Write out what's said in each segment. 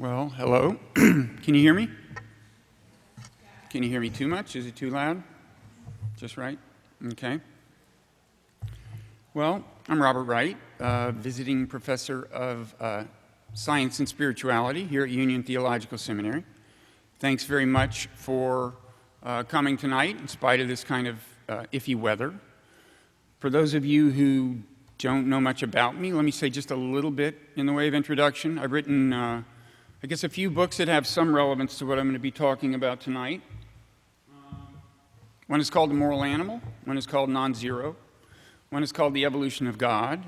Well, hello. Can you hear me? Can you hear me too much? Is it too loud? Just right? Okay. Well, I'm Robert Wright, visiting professor of science and spirituality here at Union Theological Seminary. Thanks very much for coming tonight in spite of this kind of iffy weather. For those of you who don't know much about me, let me say just a little bit in the way of introduction. I've written, I guess, a few books that have some relevance to what I'm going to be talking about tonight. One is called The Moral Animal. One is called Non-Zero. One is called The Evolution of God.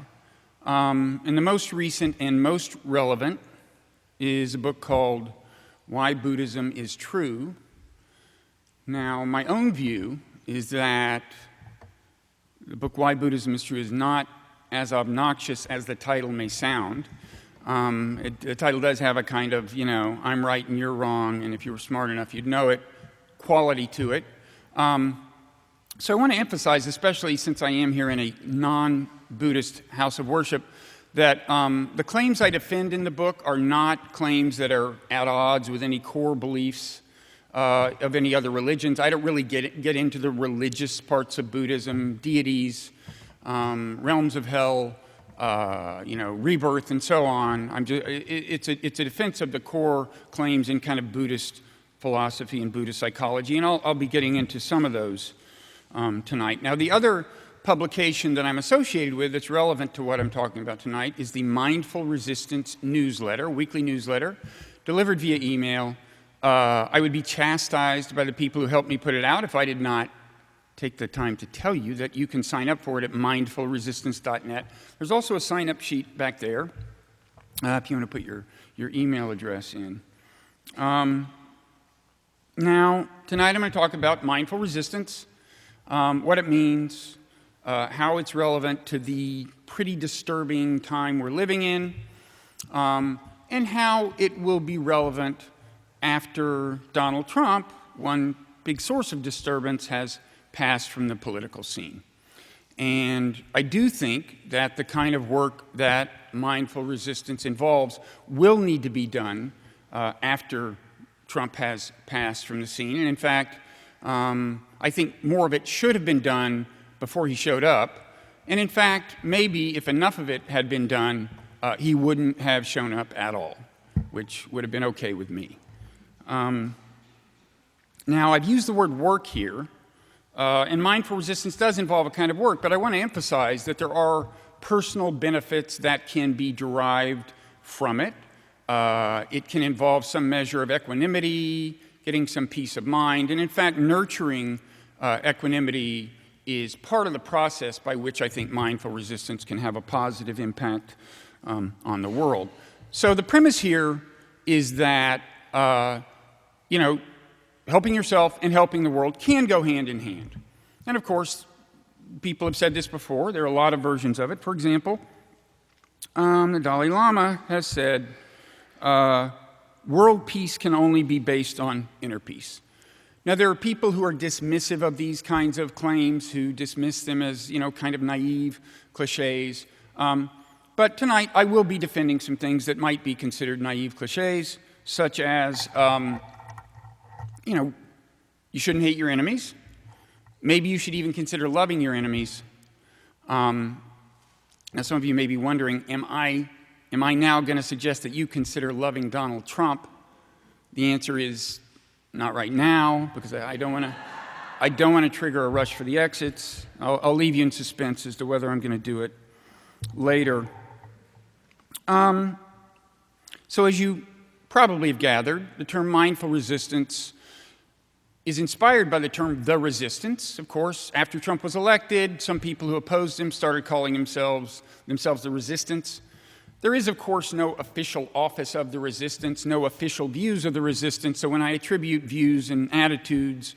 And the most recent and most relevant is a book called Why Buddhism Is True. Now, my own view is that the book Why Buddhism Is True is not as obnoxious as the title may sound. The title does have a kind of, I'm right and you're wrong, and if you were smart enough, you'd know it, quality to it. So I want to emphasize, especially since I am here in a non-Buddhist house of worship, that the claims I defend in the book are not claims that are at odds with any core beliefs of any other religions. I don't really get into the religious parts of Buddhism, deities, realms of hell, rebirth, and so on. It's a defense of the core claims in kind of Buddhist philosophy and Buddhist psychology, and I'll be getting into some of those tonight. Now, the other publication that I'm associated with that's relevant to what I'm talking about tonight is the Mindful Resistance newsletter, weekly newsletter, delivered via email. I would be chastised by the people who helped me put it out if I did not take the time to tell you that you can sign up for it at mindfulresistance.net. There's also a sign-up sheet back there if you want to put your email address in. Now, tonight I'm going to talk about mindful resistance, what it means, how it's relevant to the pretty disturbing time we're living in, and how it will be relevant after Donald Trump, one big source of disturbance, has passed from the political scene. And I do think that the kind of work that mindful resistance involves will need to be done after Trump has passed from the scene. And in fact, I think more of it should have been done before he showed up. And in fact, maybe if enough of it had been done, he wouldn't have shown up at all, which would have been okay with me. Now, I've used the word work here, and mindful resistance does involve a kind of work, but I want to emphasize that there are personal benefits that can be derived from it. It can involve some measure of equanimity, getting some peace of mind, and in fact, nurturing equanimity is part of the process by which I think mindful resistance can have a positive impact on the world. So the premise here is that helping yourself and helping the world can go hand in hand. And of course, people have said this before. There are a lot of versions of it. For example, the Dalai Lama has said, world peace can only be based on inner peace. Now, there are people who are dismissive of these kinds of claims, who dismiss them as, kind of naive cliches. But tonight, I will be defending some things that might be considered naive cliches, such as, you shouldn't hate your enemies. Maybe you should even consider loving your enemies. Now, some of you may be wondering, am I now going to suggest that you consider loving Donald Trump? The answer is not right now, because I don't want to trigger a rush for the exits. I'll leave you in suspense as to whether I'm going to do it later. So as you probably have gathered, the term mindful resistance is inspired by the term the resistance. Of course, after Trump was elected, some people who opposed him started calling themselves the resistance. There is, of course, no official office of the resistance, no official views of the resistance, so when I attribute views and attitudes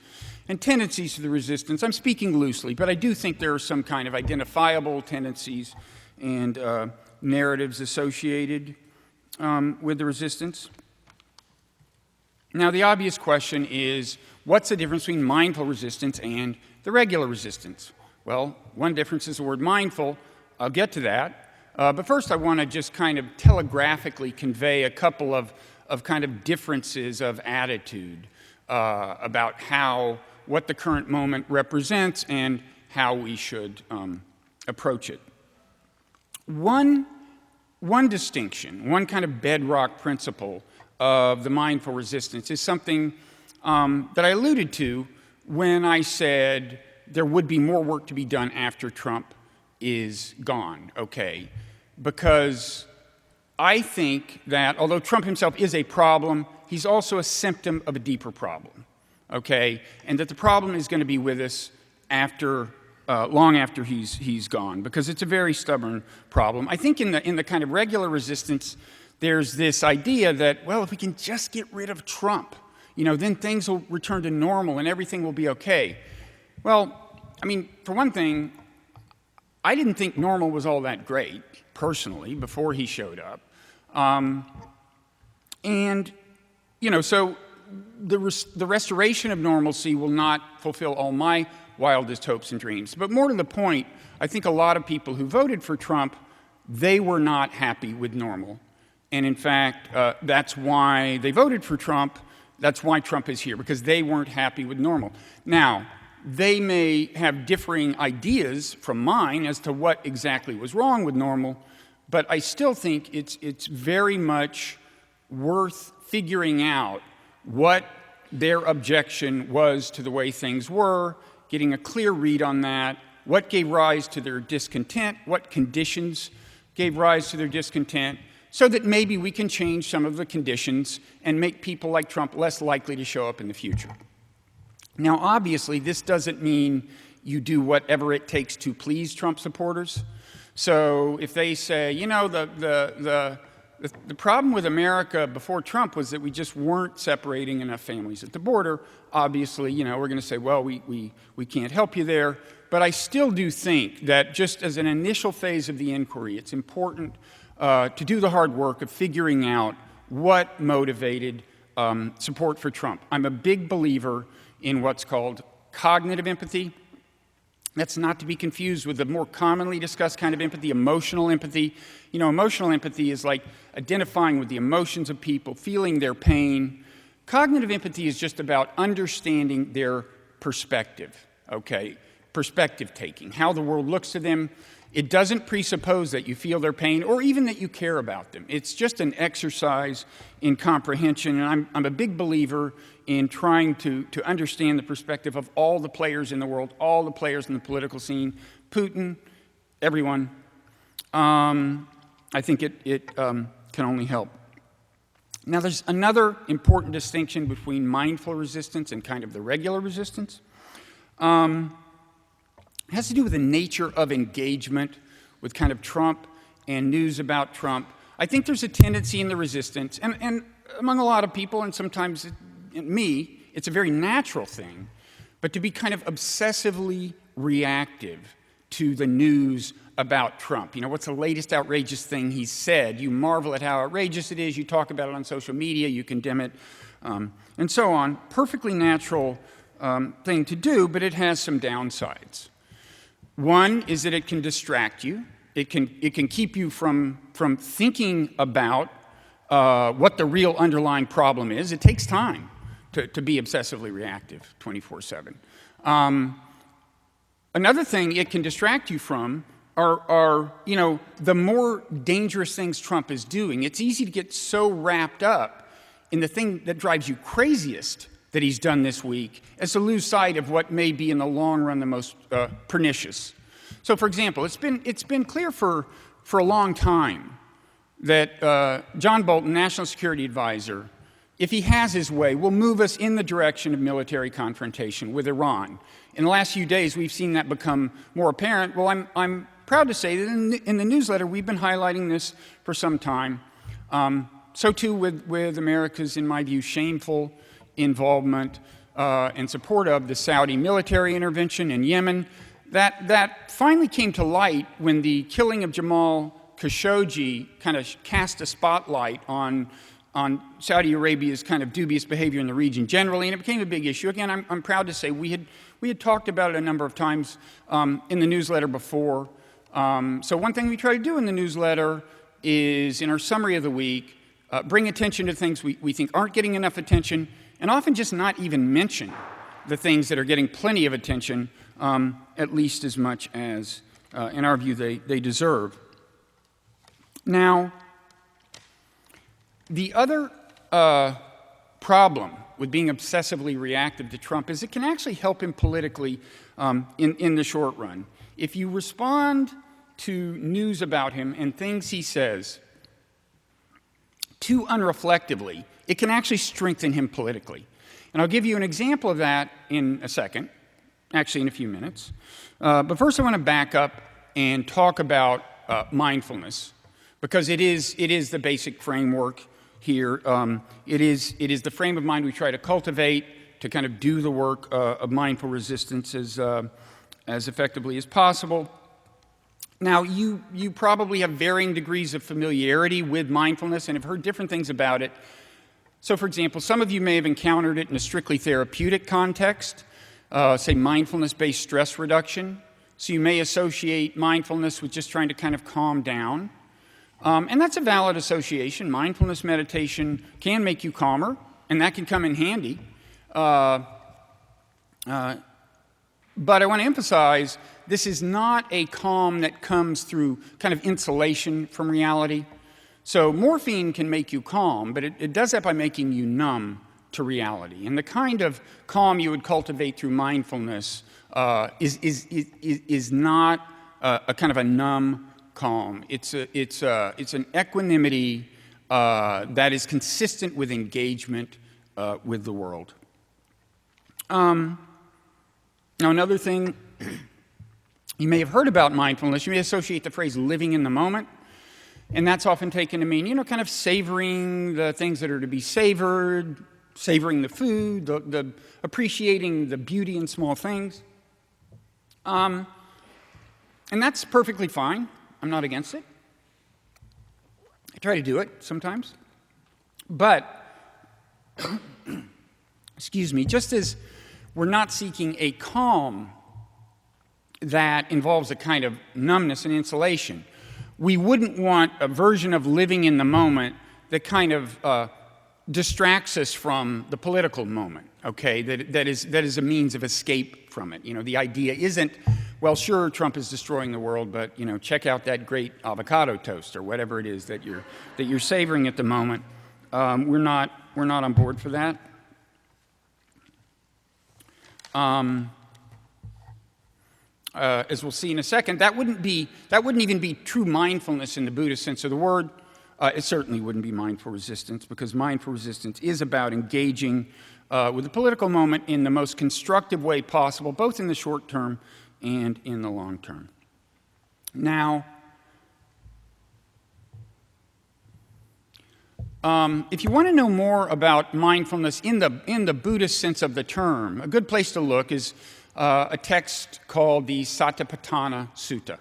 and tendencies to the resistance, I'm speaking loosely, but I do think there are some kind of identifiable tendencies and narratives associated with the resistance. Now, the obvious question is, what's the difference between mindful resistance and the regular resistance? Well, one difference is the word mindful. I'll get to that. But first, I want to just kind of telegraphically convey a couple of of kind of differences of attitude about what the current moment represents and how we should approach it. One distinction, one kind of bedrock principle of the mindful resistance is something that I alluded to when I said there would be more work to be done after Trump is gone, okay? Because I think that although Trump himself is a problem, he's also a symptom of a deeper problem, okay? And that the problem is going to be with us after, long after he's gone, because it's a very stubborn problem. I think in the kind of regular resistance, there's this idea that, well, if we can just get rid of Trump, then things will return to normal and everything will be okay. Well, I mean, for one thing, I didn't think normal was all that great, personally, before he showed up. So the restoration of normalcy will not fulfill all my wildest hopes and dreams. But more to the point, I think a lot of people who voted for Trump, they were not happy with normal. And in fact, that's why they voted for Trump. That's why Trump is here, because they weren't happy with normal. Now, they may have differing ideas from mine as to what exactly was wrong with normal, but I still think it's very much worth figuring out what their objection was to the way things were, getting a clear read on that, what gave rise to their discontent, what conditions gave rise to their discontent, so that maybe we can change some of the conditions and make people like Trump less likely to show up in the future. Now, obviously, this doesn't mean you do whatever it takes to please Trump supporters. So if they say, the problem with America before Trump was that we just weren't separating enough families at the border, obviously, we're going to say, well, we can't help you there. But I still do think that just as an initial phase of the inquiry, it's important to do the hard work of figuring out what motivated support for Trump. I'm a big believer in what's called cognitive empathy. That's not to be confused with the more commonly discussed kind of empathy, emotional empathy. Emotional empathy is like identifying with the emotions of people, feeling their pain. Cognitive empathy is just about understanding their perspective, okay? Perspective taking, how the world looks to them. It doesn't presuppose that you feel their pain or even that you care about them. It's just an exercise in comprehension, and I'm a big believer in trying to understand the perspective of all the players in the world, all the players in the political scene, Putin, everyone. I think it can only help. Now, there's another important distinction between mindful resistance and kind of the regular resistance. It has to do with the nature of engagement with kind of Trump and news about Trump. I think there's a tendency in the resistance, and among a lot of people, and sometimes me, it's a very natural thing, but to be kind of obsessively reactive to the news about Trump. What's the latest outrageous thing he said? You marvel at how outrageous it is. You talk about it on social media. You condemn it, and so on. Perfectly natural thing to do, but it has some downsides. One is that it can distract you. It can keep you from thinking about what the real underlying problem is. It takes time to be obsessively reactive 24/7. Another thing it can distract you from are the more dangerous things Trump is doing. It's easy to get so wrapped up in the thing that drives you craziest that he's done this week as to lose sight of what may be in the long run the most pernicious. So, for example, it's been clear for a long time that John Bolton, National Security Advisor, if he has his way, will move us in the direction of military confrontation with Iran. In the last few days, we've seen that become more apparent. Well, I'm proud to say that in the newsletter, we've been highlighting this for some time. So too with America's, in my view, shameful involvement and support of the Saudi military intervention in Yemen. That finally came to light when the killing of Jamal Khashoggi kind of cast a spotlight on Saudi Arabia's kind of dubious behavior in the region generally, and it became a big issue. Again, I'm proud to say we had talked about it a number of times in the newsletter before. So one thing we try to do in the newsletter is, in our summary of the week, bring attention to things we think aren't getting enough attention, and often just not even mention the things that are getting plenty of attention, at least as much as, in our view, they deserve. Now, the other problem with being obsessively reactive to Trump is it can actually help him politically in the short run. If you respond to news about him and things he says too unreflectively, it can actually strengthen him politically. And I'll give you an example of that in a second, actually in a few minutes. But first I want to back up and talk about mindfulness, because it is the basic framework here. It is the frame of mind we try to cultivate to kind of do the work of mindful resistance as effectively as possible. Now, you probably have varying degrees of familiarity with mindfulness and have heard different things about it. So, for example, some of you may have encountered it in a strictly therapeutic context, say mindfulness-based stress reduction. So you may associate mindfulness with just trying to kind of calm down. And that's a valid association. Mindfulness meditation can make you calmer, and that can come in handy. But I want to emphasize, this is not a calm that comes through kind of insulation from reality. So morphine can make you calm, but it does that by making you numb to reality. And the kind of calm you would cultivate through mindfulness is not a kind of a numb calm. It's an equanimity that is consistent with engagement with the world. Now, another thing you may have heard about mindfulness, you may associate the phrase living in the moment, and that's often taken to mean, kind of savoring the things that are to be savored, savoring the food, the appreciating the beauty in small things. And that's perfectly fine. I'm not against it. I try to do it sometimes. But, excuse me, just as we're not seeking a calm that involves a kind of numbness and insulation, we wouldn't want a version of living in the moment that kind of distracts us from the political moment, okay, that is a means of escape from it. The idea isn't, well, sure, Trump is destroying the world, but, check out that great avocado toast or whatever it is that you're savoring at the moment. We're not on board for that. As we'll see in a second, that wouldn't even be true mindfulness in the Buddhist sense of the word. It certainly wouldn't be mindful resistance, because mindful resistance is about engaging with the political moment in the most constructive way possible, both in the short term and in the long term. Now, if you want to know more about mindfulness in the Buddhist sense of the term, a good place to look is a text called the Satipatthana Sutta.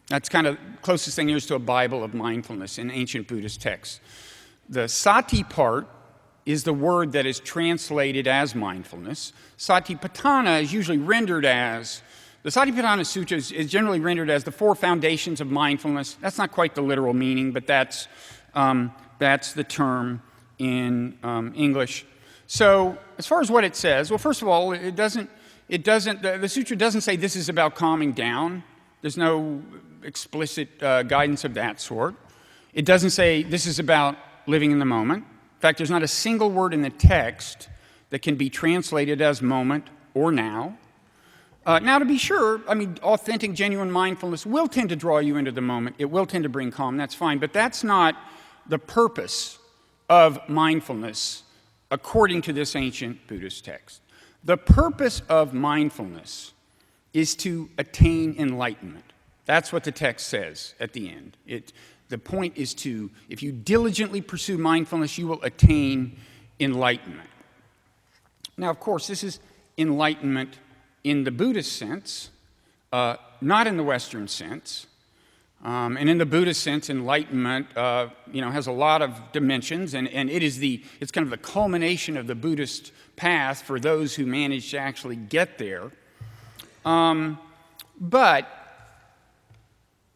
That's kind of the closest thing there is to a Bible of mindfulness in ancient Buddhist texts. The sati part is the word that is translated as mindfulness. Satipatthana is usually rendered as, the Satipatthana Sutta is generally rendered as the four foundations of mindfulness. That's not quite the literal meaning, but that's the term in English. So as far as what it says, well, first of all, the sutra doesn't say this is about calming down. There's no explicit guidance of that sort. It doesn't say this is about living in the moment. In fact, there's not a single word in the text that can be translated as moment or now. Now, to be sure, authentic, genuine mindfulness will tend to draw you into the moment. It will tend to bring calm. That's fine. But that's not the purpose of mindfulness, according to this ancient Buddhist text. The purpose of mindfulness is to attain enlightenment. That's what the text says at the end. The point is if you diligently pursue mindfulness, you will attain enlightenment. Now, of course, this is enlightenment in the Buddhist sense, not in the Western sense. And in the Buddhist sense, enlightenment, has a lot of dimensions, and it's kind of the culmination of the Buddhist path for those who manage to actually get there. But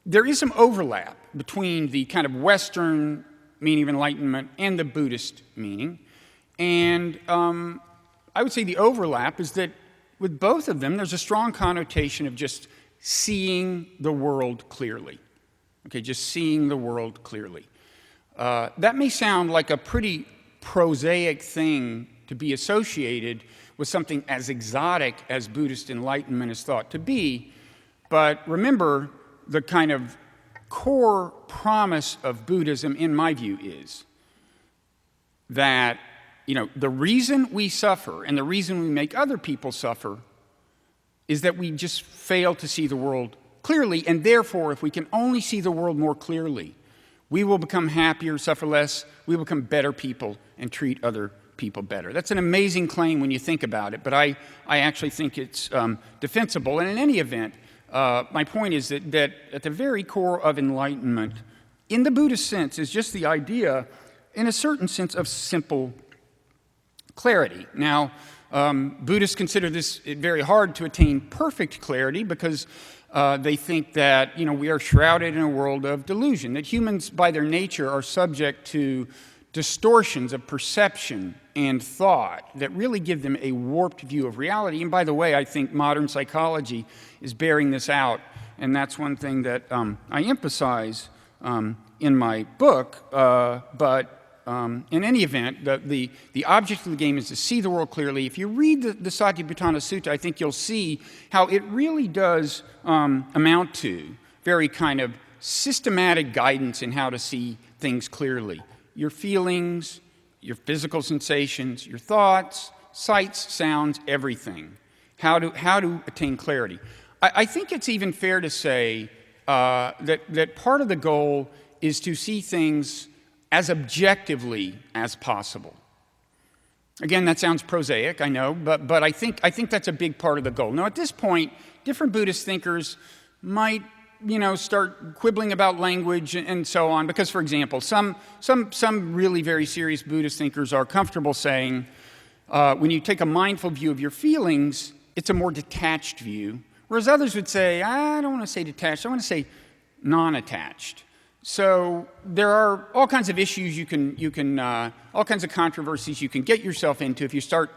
there is some overlap between the kind of Western meaning of enlightenment and the Buddhist meaning. And I would say the overlap is that with both of them, there's a strong connotation of just seeing the world clearly. Okay, just seeing the world clearly. That may sound like a pretty prosaic thing to be associated with something as exotic as Buddhist enlightenment is thought to be, but remember, the kind of core promise of Buddhism, in my view, is that, the reason we suffer and the reason we make other people suffer is that we just fail to see the world clearly, and therefore, if we can only see the world more clearly, we will become happier, suffer less, we will become better people and treat other people better. That's an amazing claim when you think about it, but I actually think it's defensible. And in any event, my point is that at the very core of enlightenment, in the Buddhist sense, is just the idea, in a certain sense, of simple clarity. Now, Buddhists consider this very hard to attain perfect clarity because they think that, we are shrouded in a world of delusion, that humans, by their nature, are subject to distortions of perception and thought that really give them a warped view of reality. And by the way, I think modern psychology is bearing this out, and that's one thing that I emphasize in my book. But in any event, the object of the game is to see the world clearly. If you read the Satipatthana Sutta, I think you'll see how it really does amount to very kind of systematic guidance in how to see things clearly. Your feelings, your physical sensations, your thoughts, sights, sounds, everything. How to attain clarity. I think it's even fair to say that part of the goal is to see things as objectively as possible. Again, that sounds prosaic, I know, but I think that's a big part of the goal. Now, at this point, different Buddhist thinkers might start quibbling about language and so on, because, for example, some really very serious Buddhist thinkers are comfortable saying, when you take a mindful view of your feelings, it's a more detached view, whereas others would say, I don't want to say detached, I want to say non-attached. So there are all kinds of issues you can all kinds of controversies you can get yourself into if you start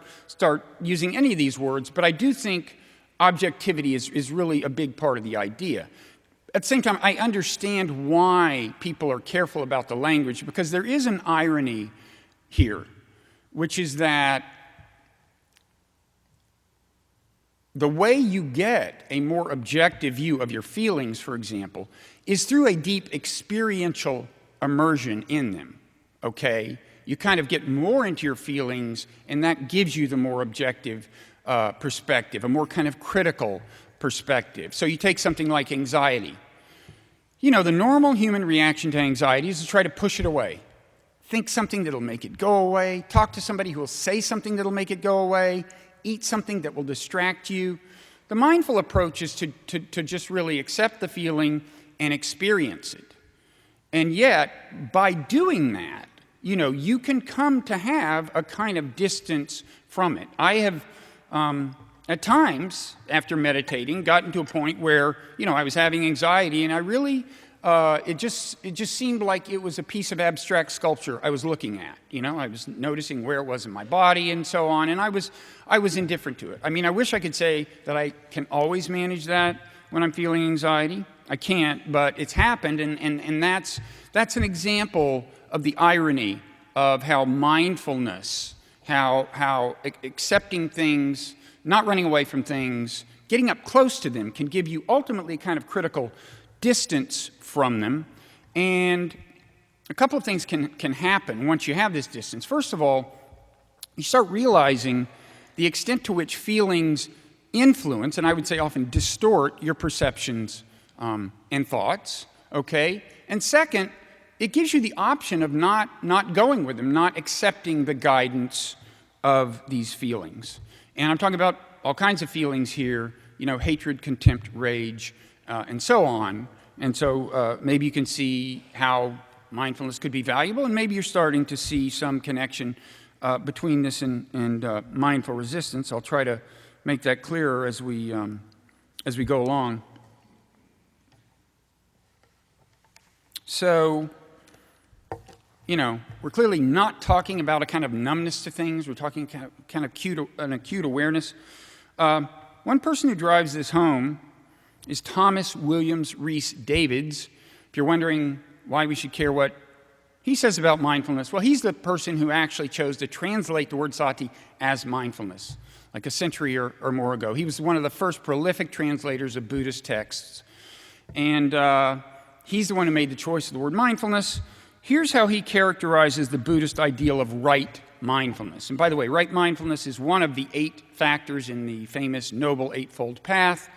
using any of these words, but I do think objectivity is really a big part of the idea. At the same time, I understand why people are careful about the language, because there is an irony here, which is that the way you get a more objective view of your feelings, for example, is through a deep experiential immersion in them, okay? You kind of get more into your feelings, and that gives you the more objective perspective, a more kind of critical perspective. So you take something like anxiety. The normal human reaction to anxiety is to try to push it away. Think something that'll make it go away. Talk to somebody who will say something that'll make it go away. Eat something that will distract you. The mindful approach is to just really accept the feeling and experience it. And yet, by doing that, you can come to have a kind of distance from it. I have, at times, after meditating, gotten to a point where, I was having anxiety, and I really, it just seemed like it was a piece of abstract sculpture I was looking at. I was noticing where it was in my body and so on, and I was indifferent to it. I wish I could say that I can always manage that when I'm feeling anxiety. I can't, but it's happened, and that's an example of the irony of how mindfulness, how accepting things, not running away from things, getting up close to them can give you ultimately kind of critical distance from them. And a couple of things can happen once you have this distance. First of all, you start realizing the extent to which feelings influence, and I would say often distort, your perceptions and thoughts, okay? And second, it gives you the option of not going with them, not accepting the guidance of these feelings. And I'm talking about all kinds of feelings here, hatred, contempt, rage, and so on. And so maybe you can see how mindfulness could be valuable, and maybe you're starting to see some connection between this and mindful resistance. I'll try to make that clearer as we go along. So we're clearly not talking about a kind of numbness to things. We're talking kind of an acute awareness. One person who drives this home is Thomas Williams Rhys Davids. If you're wondering why we should care what he says about mindfulness, well, he's the person who actually chose to translate the word sati as mindfulness, like a century or more ago. He was one of the first prolific translators of Buddhist texts. And he's the one who made the choice of the word mindfulness. Here's how he characterizes the Buddhist ideal of right mindfulness. And by the way, right mindfulness is one of the 8 factors in the famous Noble Eightfold Path,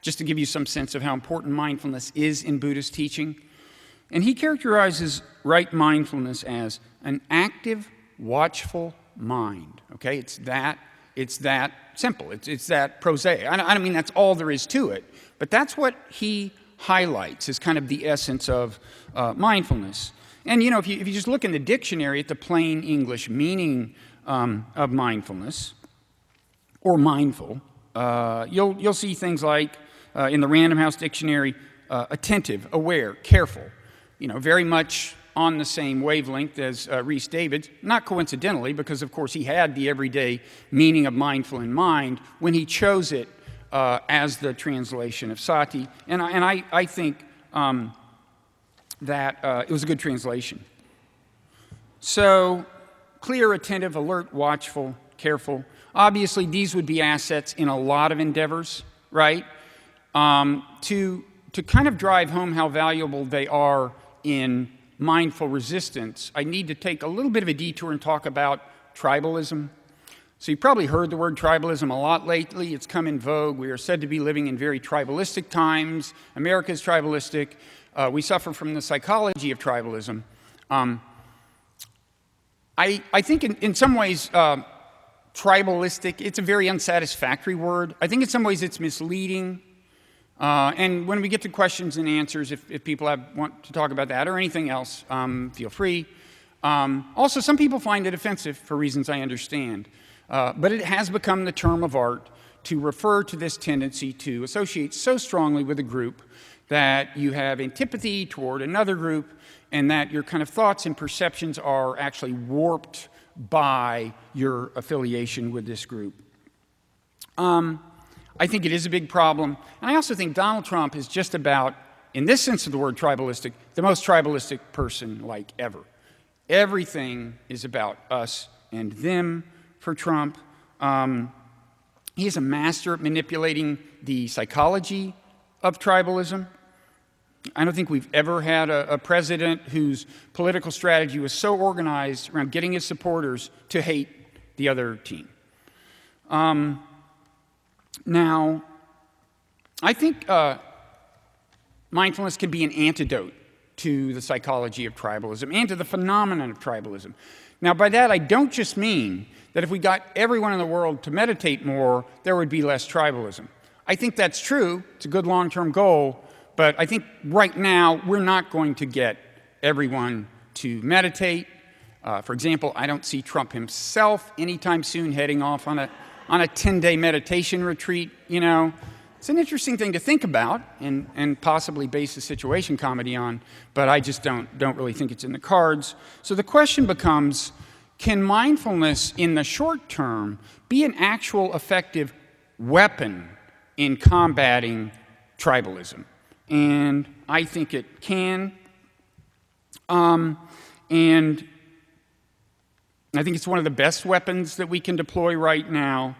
just to give you some sense of how important mindfulness is in Buddhist teaching. And he characterizes right mindfulness as an active, watchful mind. Okay, it's that simple. It's that prosaic. I don't mean that's all there is to it, but that's what he highlights as kind of the essence of mindfulness. And if you just look in the dictionary at the plain English meaning of mindfulness or mindful, you'll see things like in the Random House dictionary, attentive, aware, careful. Very much on the same wavelength as Rhys Davids, not coincidentally, because of course he had the everyday meaning of mindful in mind when he chose it as the translation of sati. And I think that it was a good translation. So, clear, attentive, alert, watchful, careful. Obviously, these would be assets in a lot of endeavors, right? To kind of drive home how valuable they are in mindful resistance, I need to take a little bit of a detour and talk about tribalism. So you've probably heard the word tribalism a lot lately. It's come in vogue. We are said to be living in very tribalistic times. America is tribalistic. We suffer from the psychology of tribalism. I think in some ways, tribalistic, it's a very unsatisfactory word. I think in some ways it's misleading. And when we get to questions and answers, if people want to talk about that or anything else, feel free. Also, some people find it offensive for reasons I understand. But it has become the term of art to refer to this tendency to associate so strongly with a group that you have antipathy toward another group and that your kind of thoughts and perceptions are actually warped by your affiliation with this group. I think it is a big problem. And I also think Donald Trump is just about, in this sense of the word tribalistic, the most tribalistic person like ever. Everything is about us and them for Trump. He is a master at manipulating the psychology of tribalism. I don't think we've ever had a president whose political strategy was so organized around getting his supporters to hate the other team. Now, I think mindfulness can be an antidote to the psychology of tribalism and to the phenomenon of tribalism. Now, by that, I don't just mean that if we got everyone in the world to meditate more, there would be less tribalism. I think that's true. It's a good long-term goal. But I think right now, we're not going to get everyone to meditate. For example, I don't see Trump himself anytime soon heading off on a 10-day meditation retreat. It's an interesting thing to think about and possibly base a situation comedy on, but I just don't really think it's in the cards. So the question becomes, can mindfulness in the short term be an actual effective weapon in combating tribalism? And I think it can. And I think it's one of the best weapons that we can deploy right now.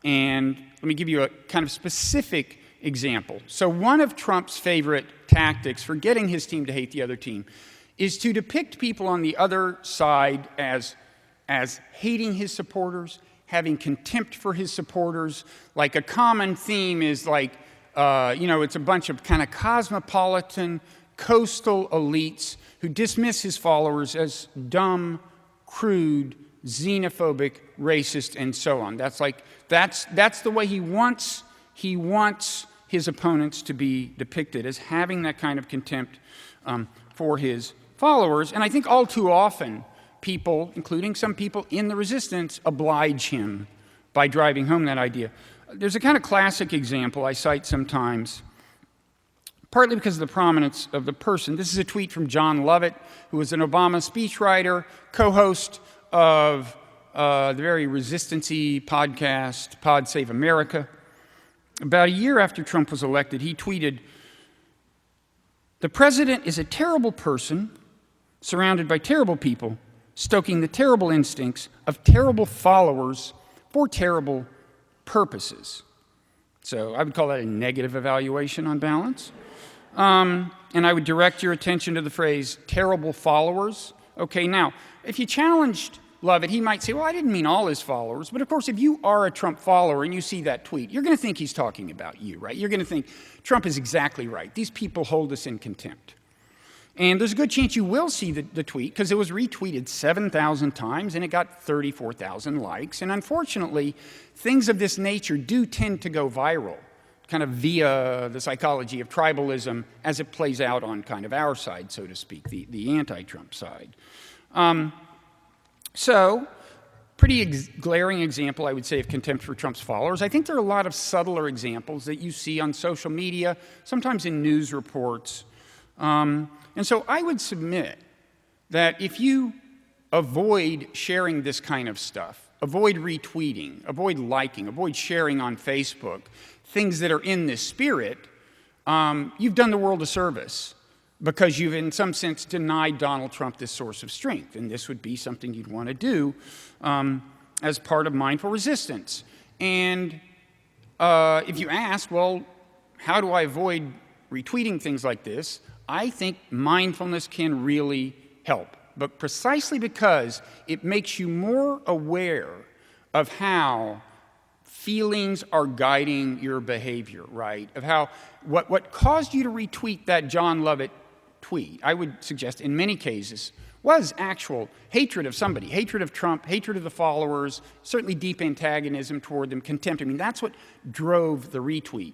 And let me give you a kind of specific example. So one of Trump's favorite tactics for getting his team to hate the other team is to depict people on the other side as hating his supporters, having contempt for his supporters. Like a common theme is like, it's a bunch of kind of cosmopolitan, coastal elites who dismiss his followers as dumb, crude, xenophobic, racist, and so on. That's the way he wants his opponents to be depicted, as having that kind of contempt for his followers. And I think all too often people, including some people in the resistance, oblige him by driving home that idea. There's a kind of classic example I cite sometimes. partly because of the prominence of the person. This is a tweet from John Lovett, who was an Obama speechwriter, co-host of the very resistance-y podcast, Pod Save America. About a year after Trump was elected, he tweeted, "The president is a terrible person, surrounded by terrible people, stoking the terrible instincts of terrible followers for terrible purposes." So I would call that a negative evaluation on balance. And I would direct your attention to the phrase terrible followers. Okay, now, if you challenged Lovett, he might say, well, I didn't mean all his followers. But of course, if you are a Trump follower and you see that tweet, you're going to think he's talking about you, right? You're going to think Trump is exactly right. These people hold us in contempt. And there's a good chance you will see the tweet because it was retweeted 7,000 times and it got 34,000 likes. And unfortunately, things of this nature do tend to go viral, kind of via the psychology of tribalism as it plays out on kind of our side, so to speak, the anti-Trump side. So, pretty glaring example, I would say, of contempt for Trump's followers. I think there are a lot of subtler examples that you see on social media, sometimes in news reports. And so I would submit that if you avoid sharing this kind of stuff, avoid retweeting, avoid liking, avoid sharing on Facebook, things that are in this spirit, you've done the world a service because you've, in some sense, denied Donald Trump this source of strength. And this would be something you'd want to do as part of mindful resistance. And if you ask, well, how do I avoid retweeting things like this? I think mindfulness can really help, but precisely because it makes you more aware of how feelings are guiding your behavior, right? Of how, what caused you to retweet that John Lovett tweet, I would suggest in many cases, was actual hatred of somebody, hatred of Trump, hatred of the followers, certainly deep antagonism toward them, contempt. I mean, that's what drove the retweet.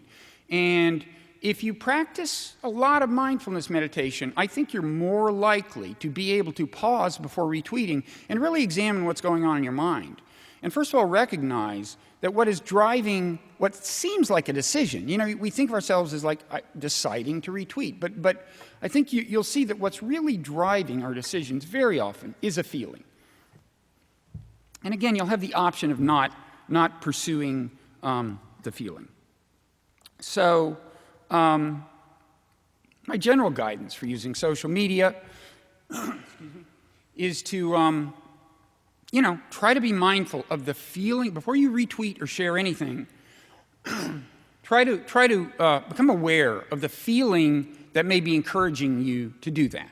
And if you practice a lot of mindfulness meditation, I think you're more likely to be able to pause before retweeting and really examine what's going on in your mind. And first of all, recognize that what is driving what seems like a decision, you know, we think of ourselves as like deciding to retweet, but I think you'll see that what's really driving our decisions very often is a feeling. And again, you'll have the option of not pursuing the feeling. So, my general guidance for using social media is to, try to be mindful of the feeling before you retweet or share anything. try to become aware of the feeling that may be encouraging you to do that,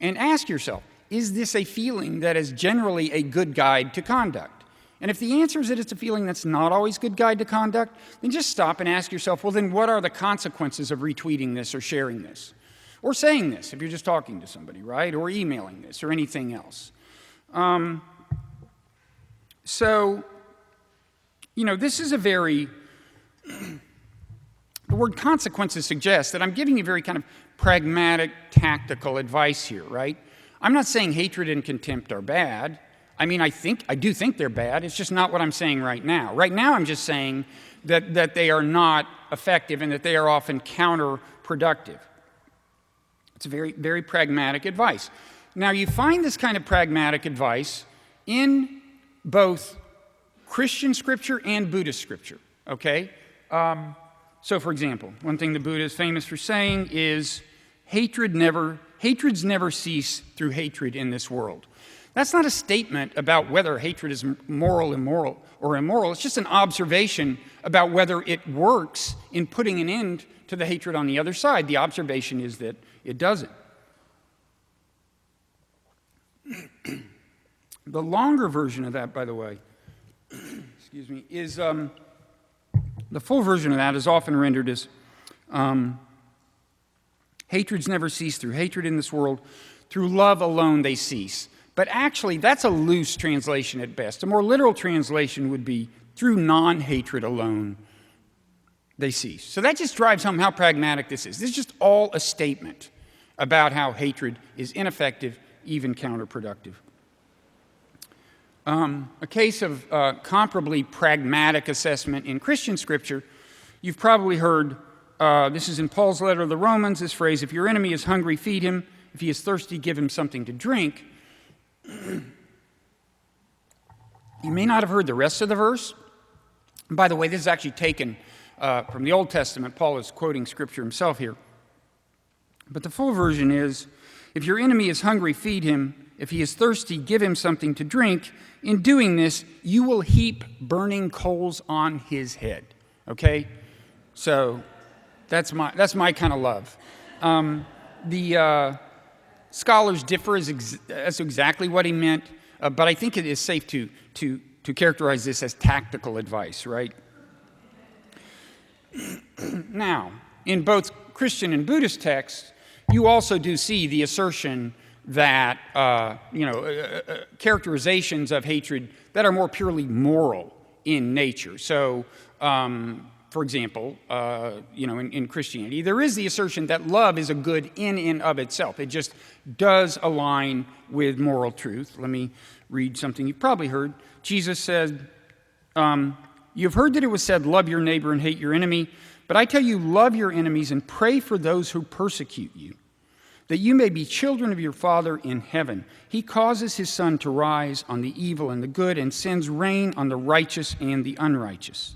and ask yourself: is this a feeling that is generally a good guide to conduct? And if the answer is that it's a feeling that's not always a good guide to conduct, then just stop and ask yourself, well, then what are the consequences of retweeting this or sharing this? Or saying this, if you're just talking to somebody, right? Or emailing this or anything else. This is a very, the word consequences suggests that I'm giving you very kind of pragmatic, tactical advice here, right? I'm not saying hatred and contempt are bad. I mean, I do think they're bad. It's just not what I'm saying right now. Right now, I'm just saying that they are not effective and that they are often counterproductive. It's a very, very pragmatic advice. Now, you find this kind of pragmatic advice in both Christian scripture and Buddhist scripture, okay? So, for example, one thing the Buddha is famous for saying is, hatreds never cease through hatred in this world. That's not a statement about whether hatred is moral, immoral, or immoral. It's just an observation about whether it works in putting an end to the hatred on the other side. The observation is that it doesn't. The longer version of that, by the way, is the full version of that is often rendered as hatreds never cease through hatred in this world. Through love alone they cease. But actually, that's a loose translation at best. A more literal translation would be, through non-hatred alone, they cease. So that just drives home how pragmatic this is. This is just all a statement about how hatred is ineffective, even counterproductive. A case of comparably pragmatic assessment in Christian scripture, you've probably heard this is in Paul's letter to the Romans, this phrase, if your enemy is hungry, feed him. If he is thirsty, give him something to drink. You may not have heard the rest of the verse. And by the way, this is actually taken from the Old Testament. Paul is quoting Scripture himself here. But the full version is, if your enemy is hungry, feed him. If he is thirsty, give him something to drink. In doing this, you will heap burning coals on his head. Okay? So that's my kind of love. The scholars differ as to exactly what he meant, but I think it is safe to characterize this as tactical advice, right? Now, in both Christian and Buddhist texts, you also do see the assertion that, characterizations of hatred that are more purely moral in nature. So, for example, in Christianity, there is the assertion that love is a good in and of itself. It just does align with moral truth. Let me read something you've probably heard. Jesus said, you've heard that it was said, love your neighbor and hate your enemy. But I tell you, love your enemies and pray for those who persecute you, that you may be children of your Father in heaven. He causes his sun to rise on the evil and the good and sends rain on the righteous and the unrighteous.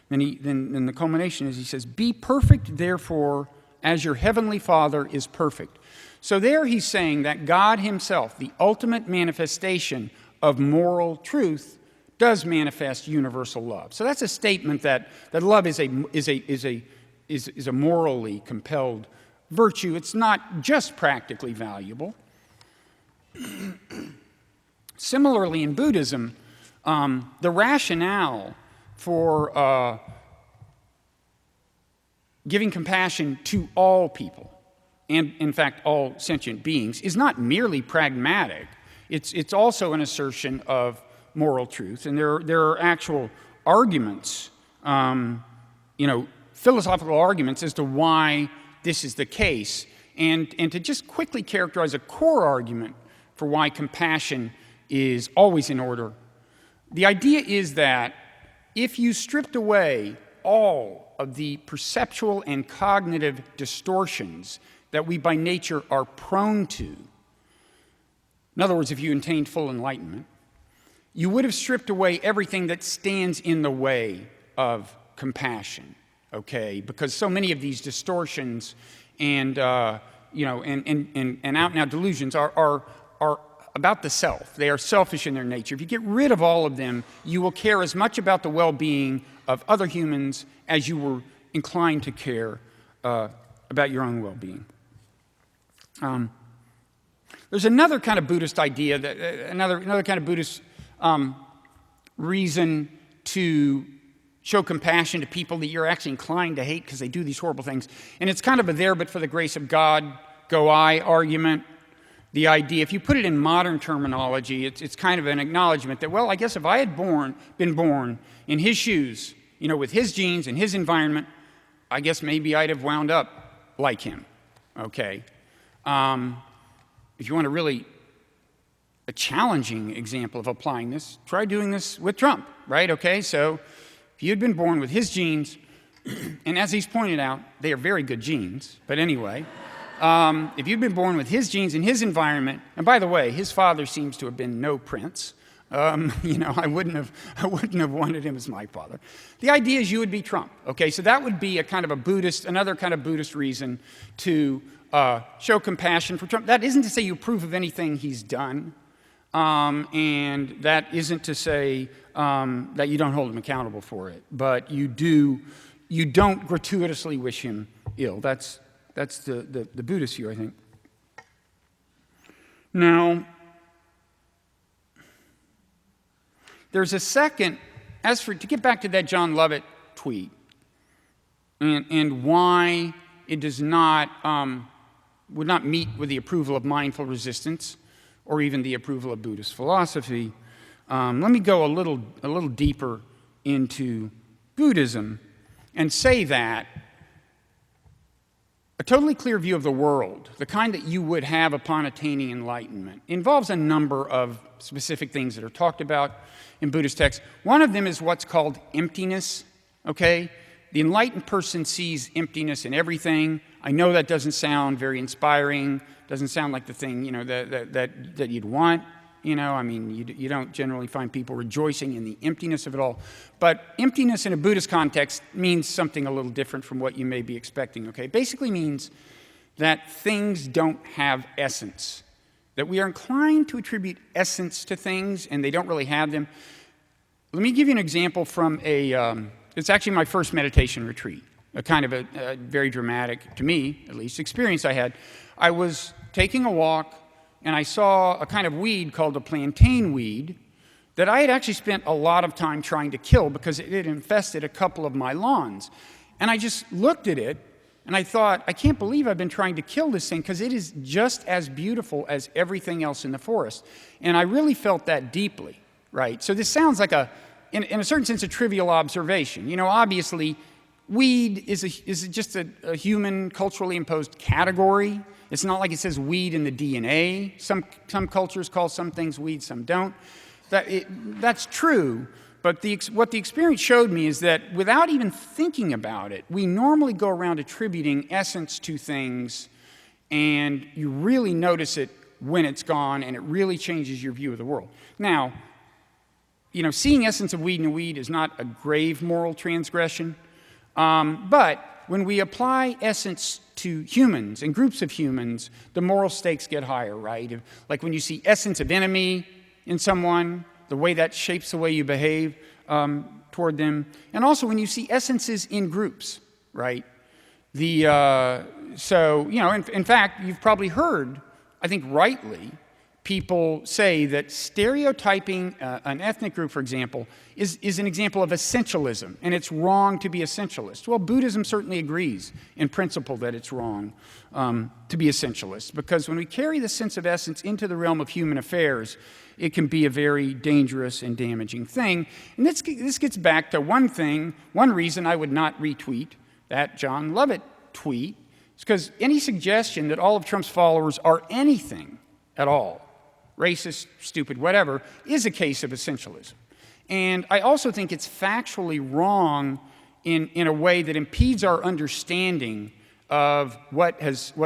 Then the culmination is he says, be perfect, therefore, as your heavenly Father is perfect. So there he's saying that God himself, the ultimate manifestation of moral truth, does manifest universal love. So that's a statement that love is a morally compelled virtue. It's not just practically valuable. Similarly, in Buddhism, the rationale for giving compassion to all people, and in fact all sentient beings, is not merely pragmatic. It's also an assertion of moral truth, and there are actual arguments, philosophical arguments as to why this is the case. And to just quickly characterize a core argument for why compassion is always in order, the idea is that if you stripped away all of the perceptual and cognitive distortions that we by nature are prone to, in other words, if you attained full enlightenment, you would have stripped away everything that stands in the way of compassion, okay? Because so many of these distortions and out-and-out delusions are about the self. They are selfish in their nature. If you get rid of all of them, you will care as much about the well-being of other humans as you were inclined to care about your own well-being. There's another kind of Buddhist idea, that another kind of Buddhist reason to show compassion to people that you're actually inclined to hate because they do these horrible things. And it's kind of a there but for the grace of God go I argument. The idea, if you put it in modern terminology, it's kind of an acknowledgement that, well, I guess if I had been born in his shoes, with his genes and his environment, I guess maybe I'd have wound up like him, okay? If you want a challenging example of applying this, try doing this with Trump, right? Okay, so if you had been born with his genes, and as he's pointed out, they are very good genes, but anyway, if you'd been born with his genes and his environment, and by the way, his father seems to have been no prince. I wouldn't have wanted him as my father. The idea is you would be Trump. Okay, so that would be another kind of Buddhist reason to show compassion for Trump. That isn't to say you approve of anything he's done, and that isn't to say that you don't hold him accountable for it. But you don't gratuitously wish him ill. That's the Buddhist view, I think. Now, there's a second, to get back to that John Lovett tweet, and why it does not, would not meet with the approval of mindful resistance, or even the approval of Buddhist philosophy. Let me go a little deeper into Buddhism and say that a totally clear view of the world, the kind that you would have upon attaining enlightenment, involves a number of specific things that are talked about in Buddhist texts. One of them is what's called emptiness, okay? the enlightened person sees emptiness in everything. I know that doesn't sound very inspiring, doesn't sound like the thing, that you'd want. I mean, you don't generally find people rejoicing in the emptiness of it all. But emptiness in a Buddhist context means something a little different from what you may be expecting, okay? It basically means that things don't have essence, that we are inclined to attribute essence to things, and they don't really have them. Let me give you an example from it's actually my first meditation retreat, a kind of a very dramatic, to me at least, experience I had. I was taking a walk, and I saw a kind of weed called the plantain weed that I had actually spent a lot of time trying to kill because it had infested a couple of my lawns. And I just looked at it, and I thought, I can't believe I've been trying to kill this thing because it is just as beautiful as everything else in the forest. And I really felt that deeply, right? So this sounds like in a certain sense, a trivial observation. Obviously, weed is just a human culturally imposed category. It's not like it says weed in the DNA. Some cultures call some things weed, some don't. That's true, but what the experience showed me is that without even thinking about it, we normally go around attributing essence to things, and you really notice it when it's gone, and it really changes your view of the world. Now, seeing essence of weed in a weed is not a grave moral transgression, but when we apply essence to humans and groups of humans, the moral stakes get higher, right? Like when you see essence of enemy in someone, the way that shapes the way you behave toward them, and also when you see essences in groups, right? In fact, you've probably heard, I think rightly, people say that stereotyping an ethnic group, for example, is an example of essentialism, and it's wrong to be essentialist. Well, Buddhism certainly agrees in principle that it's wrong to be essentialist, because when we carry the sense of essence into the realm of human affairs, it can be a very dangerous and damaging thing. And this gets back to one reason I would not retweet that John Lovett tweet, is because any suggestion that all of Trump's followers are anything at all, racist, stupid, whatever, is a case of essentialism. And I also think it's factually wrong in a way that impedes our understanding of what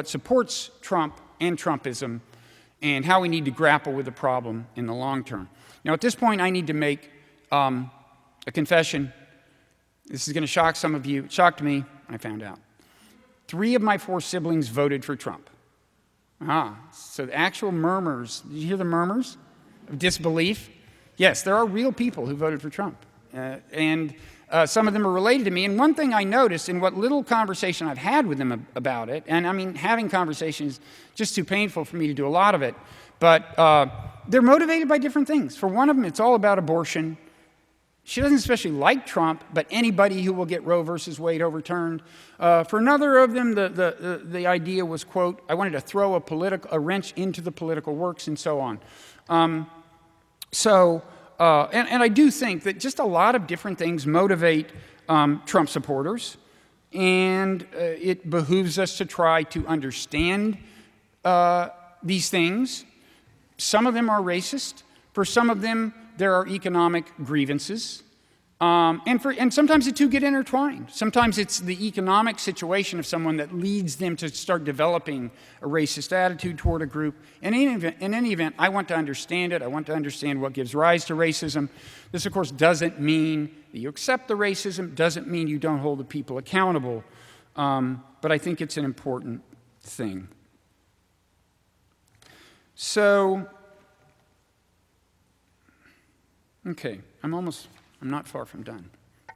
supports Trump and Trumpism and how we need to grapple with the problem in the long term. Now, at this point, I need to make a confession. This is going to shock some of you. It shocked me, I found out. 3 of my 4 siblings voted for Trump. So the actual murmurs, did you hear the murmurs of disbelief? Yes, there are real people who voted for Trump. And some of them are related to me. And one thing I noticed in what little conversation I've had with them about it, and I mean, having conversations is just too painful for me to do a lot of it, but they're motivated by different things. For one of them, it's all about abortion. She doesn't especially like Trump, but anybody who will get Roe versus Wade overturned. For another of them, the idea was, quote, I wanted to throw a wrench into the political works and so on. And I do think that just a lot of different things motivate Trump supporters, and it behooves us to try to understand these things. Some of them are racist. For some of them, there are economic grievances. And sometimes the two get intertwined. Sometimes it's the economic situation of someone that leads them to start developing a racist attitude toward a group. In any event, I want to understand it. I want to understand what gives rise to racism. This, of course, doesn't mean that you accept the racism, doesn't mean you don't hold the people accountable, but I think it's an important thing. So, okay, I'm not far from done,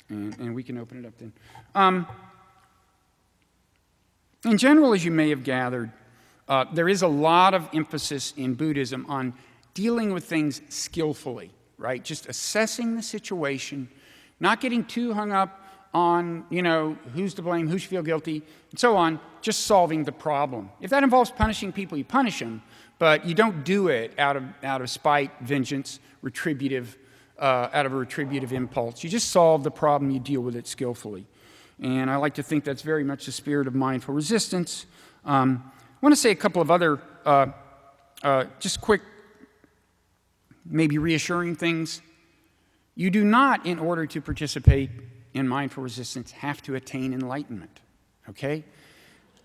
and we can open it up then. In general, as you may have gathered, there is a lot of emphasis in Buddhism on dealing with things skillfully, right? Just assessing the situation, not getting too hung up on, who's to blame, who should feel guilty, and so on, just solving the problem. If that involves punishing people, you punish them, but you don't do it out of spite, vengeance, out of a retributive impulse. You just solve the problem, you deal with it skillfully. And I like to think that's very much the spirit of mindful resistance. I want to say a couple of other just quick, maybe reassuring things. You do not, in order to participate in mindful resistance have to attain enlightenment, okay?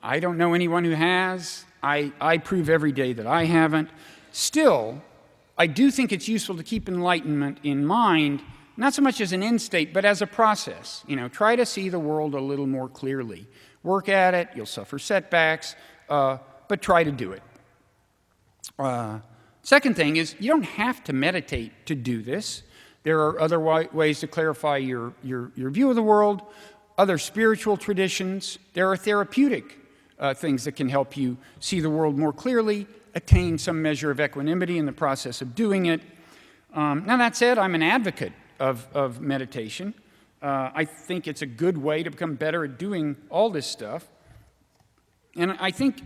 I don't know anyone who has. I prove every day that I haven't. Still, I do think it's useful to keep enlightenment in mind, not so much as an end state, but as a process. Try to see the world a little more clearly. Work at it. You'll suffer setbacks, but try to do it. Second thing is, you don't have to meditate to do this. There are other ways to clarify your view of the world, other spiritual traditions. There are therapeutic things that can help you see the world more clearly, attain some measure of equanimity in the process of doing it. Now, that said, I'm an advocate of meditation. I think it's a good way to become better at doing all this stuff. And I think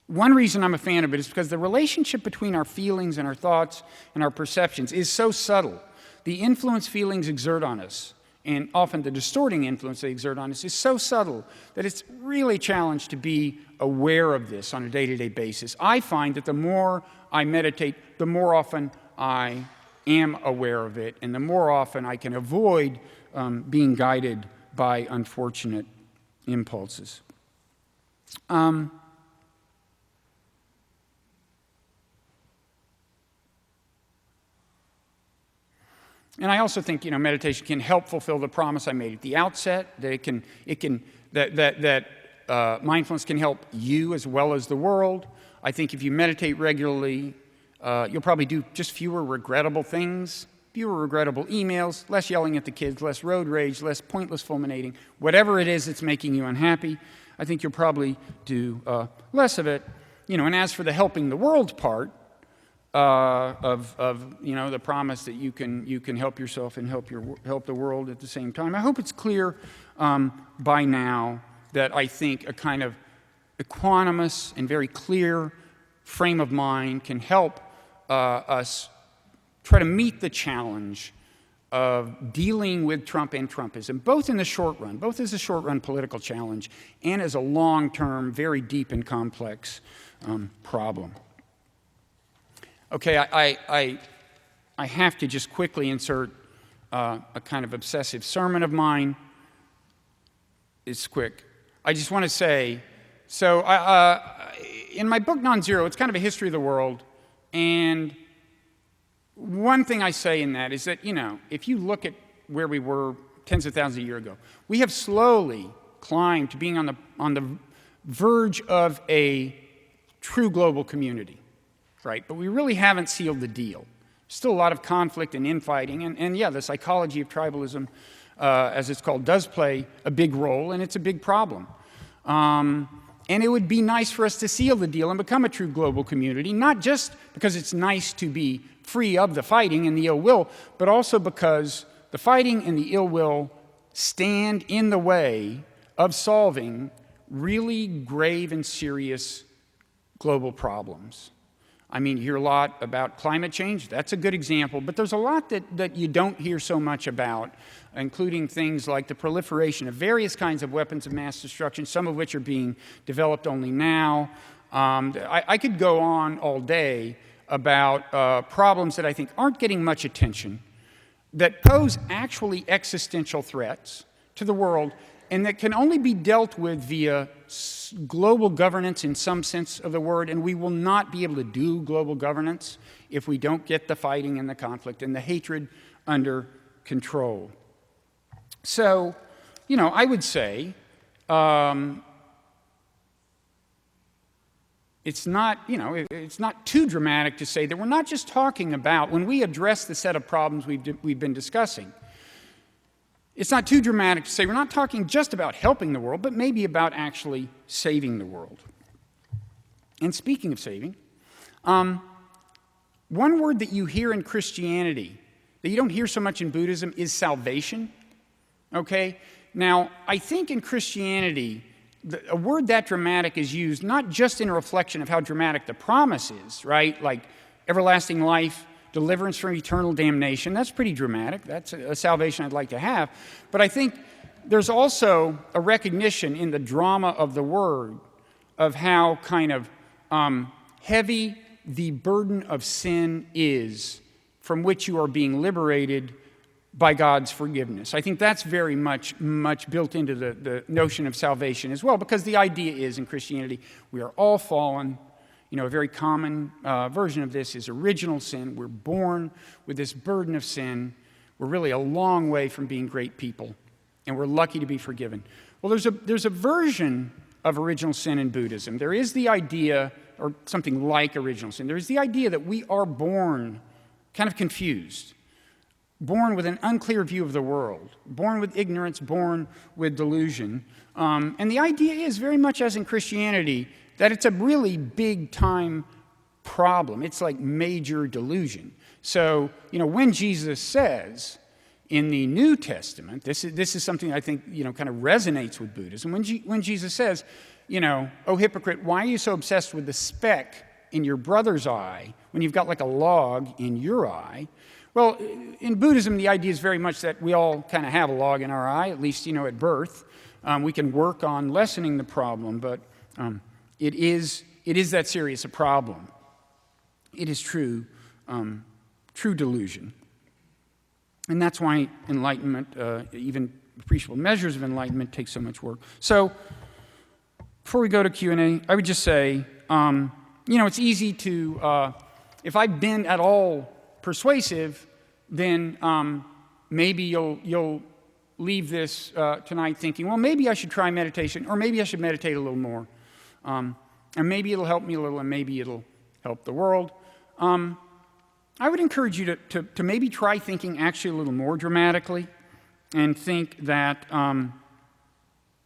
one reason I'm a fan of it is because the relationship between our feelings and our thoughts and our perceptions is so subtle. The influence feelings exert on us, and often the distorting influence they exert on us, is so subtle that it's really a challenge to be aware of this on a day-to-day basis. I find that the more I meditate, the more often I am aware of it, and the more often I can avoid being guided by unfortunate impulses. And I also think, meditation can help fulfill the promise I made at the outset, that mindfulness can help you as well as the world. I think if you meditate regularly, you'll probably do just fewer regrettable things, fewer regrettable emails, less yelling at the kids, less road rage, less pointless fulminating. Whatever it is that's making you unhappy, I think you'll probably do less of it. And as for the helping the world part, of the promise that you can help yourself and help the world at the same time. I hope it's clear by now that I think a kind of equanimous and very clear frame of mind can help us try to meet the challenge of dealing with Trump and Trumpism, both in the short run, both as a short-run political challenge and as a long-term, very deep and complex problem. Okay, I have to just quickly insert a kind of obsessive sermon of mine. It's quick. I just want to say, so in my book, Non-Zero, it's kind of a history of the world, and one thing I say in that is that, if you look at where we were tens of thousands of years ago, we have slowly climbed to being on the verge of a true global community. Right, but we really haven't sealed the deal. Still a lot of conflict and infighting, and the psychology of tribalism, as it's called, does play a big role, and it's a big problem. And it would be nice for us to seal the deal and become a true global community, not just because it's nice to be free of the fighting and the ill will, but also because the fighting and the ill will stand in the way of solving really grave and serious global problems. I mean, you hear a lot about climate change. That's a good example. But there's a lot that you don't hear so much about, including things like the proliferation of various kinds of weapons of mass destruction, some of which are being developed only now. I could go on all day about problems that I think aren't getting much attention, that pose actually existential threats to the world, and that can only be dealt with via global governance in some sense of the word, and we will not be able to do global governance if we don't get the fighting and the conflict and the hatred under control. So, I would say it's not too dramatic to say that we're not just talking about, when we address the set of problems we've been discussing, it's not too dramatic to say we're not talking just about helping the world, but maybe about actually saving the world. And speaking of saving, one word that you hear in Christianity that you don't hear so much in Buddhism is salvation. Okay? Now, I think in Christianity, a word that dramatic is used not just in a reflection of how dramatic the promise is, right? Like everlasting life, deliverance from eternal damnation. That's pretty dramatic. That's a salvation I'd like to have. But I think there's also a recognition in the drama of the word of how kind of heavy the burden of sin is from which you are being liberated by God's forgiveness. I think that's very much built into the notion of salvation as well, because the idea is in Christianity, we are all fallen. A very common version of this is original sin. We're born with this burden of sin. We're really a long way from being great people, and we're lucky to be forgiven. Well, there's a version of original sin in Buddhism. There is the idea, or something like original sin. There is the idea that we are born kind of confused, born with an unclear view of the world, born with ignorance, born with delusion. And the idea is very much as in Christianity that it's a really big-time problem. It's like major delusion. So, when Jesus says in the New Testament, this is something I think, kind of resonates with Buddhism. When Jesus says, "Oh, hypocrite, why are you so obsessed with the speck in your brother's eye when you've got like a log in your eye?" Well, in Buddhism, the idea is very much that we all kind of have a log in our eye, at least, at birth. We can work on lessening the problem, but it is that serious a problem. It is true delusion. And that's why enlightenment, even appreciable measures of enlightenment, take so much work. So, before we go to Q&A, I would just say, it's easy to, if I've been at all persuasive, then maybe you'll leave this tonight thinking, well, maybe I should try meditation, or maybe I should meditate a little more. And maybe it'll help me a little, and maybe it'll help the world. I would encourage you to maybe try thinking actually a little more dramatically and think that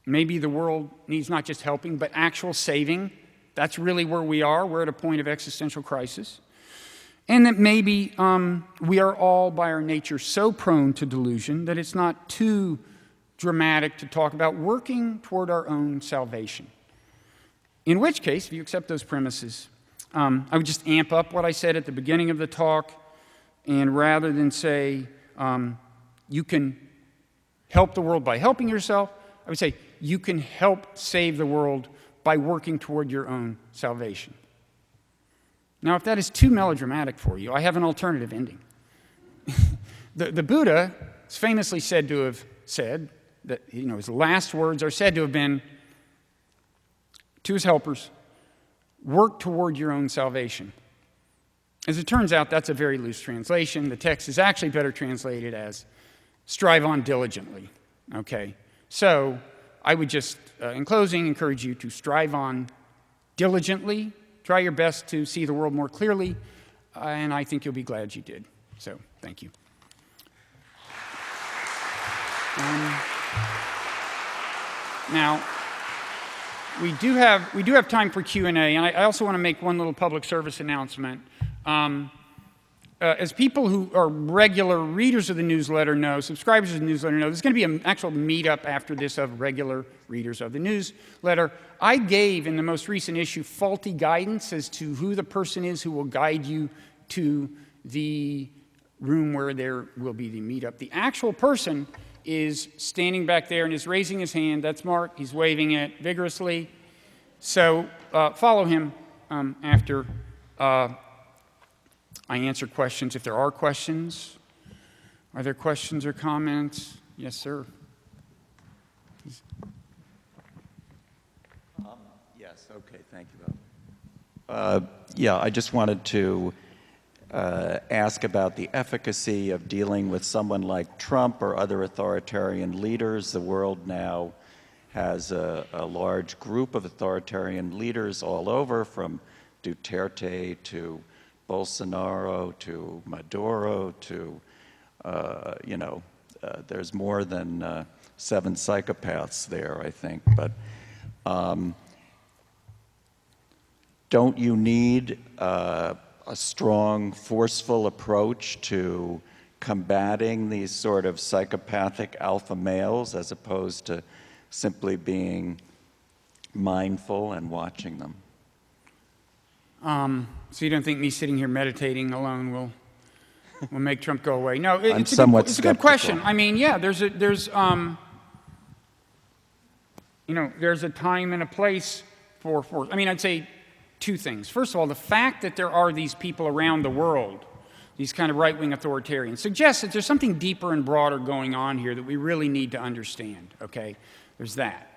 maybe the world needs not just helping, but actual saving. That's really where we are. We're at a point of existential crisis. And that maybe we are all, by our nature, so prone to delusion that it's not too dramatic to talk about working toward our own salvation. In which case, if you accept those premises, I would just amp up what I said at the beginning of the talk, and rather than say you can help the world by helping yourself, I would say you can help save the world by working toward your own salvation. Now, if that is too melodramatic for you, I have an alternative ending. The Buddha is famously said to have said that, his last words are said to have been to his helpers, work toward your own salvation. As it turns out, that's a very loose translation. The text is actually better translated as strive on diligently. Okay? So I would just, in closing, encourage you to strive on diligently. Try your best to see the world more clearly, and I think you'll be glad you did. So, thank you. Now, we do have time for Q&A, and I also want to make one little public service announcement. As people who are regular readers of the newsletter know, subscribers of the newsletter know, there's going to be an actual meetup after this of regular readers of the newsletter. I gave, in the most recent issue, faulty guidance as to who the person is who will guide you to the room where there will be the meetup. The actual person is standing back there and is raising his hand. That's Mark. He's waving it vigorously. So follow him after I answer questions. If there are questions, are there questions or comments? Yes, sir. Yes, okay, thank you. I just wanted to ask about the efficacy of dealing with someone like Trump or other authoritarian leaders. The world now has a large group of authoritarian leaders all over, from Duterte to Bolsonaro to Maduro to, there's more than 7 psychopaths there, I think. But don't you need a strong, forceful approach to combating these sort of psychopathic alpha males as opposed to simply being mindful and watching them? So you don't think me sitting here meditating alone will make Trump go away? No, it's a good question. I mean, yeah, there's a time and a place for. I mean, I'd say 2 things. First of all, the fact that there are these people around the world these kind of right-wing authoritarians, suggests that there's something deeper and broader going on here that we really need to understand, okay? There's that.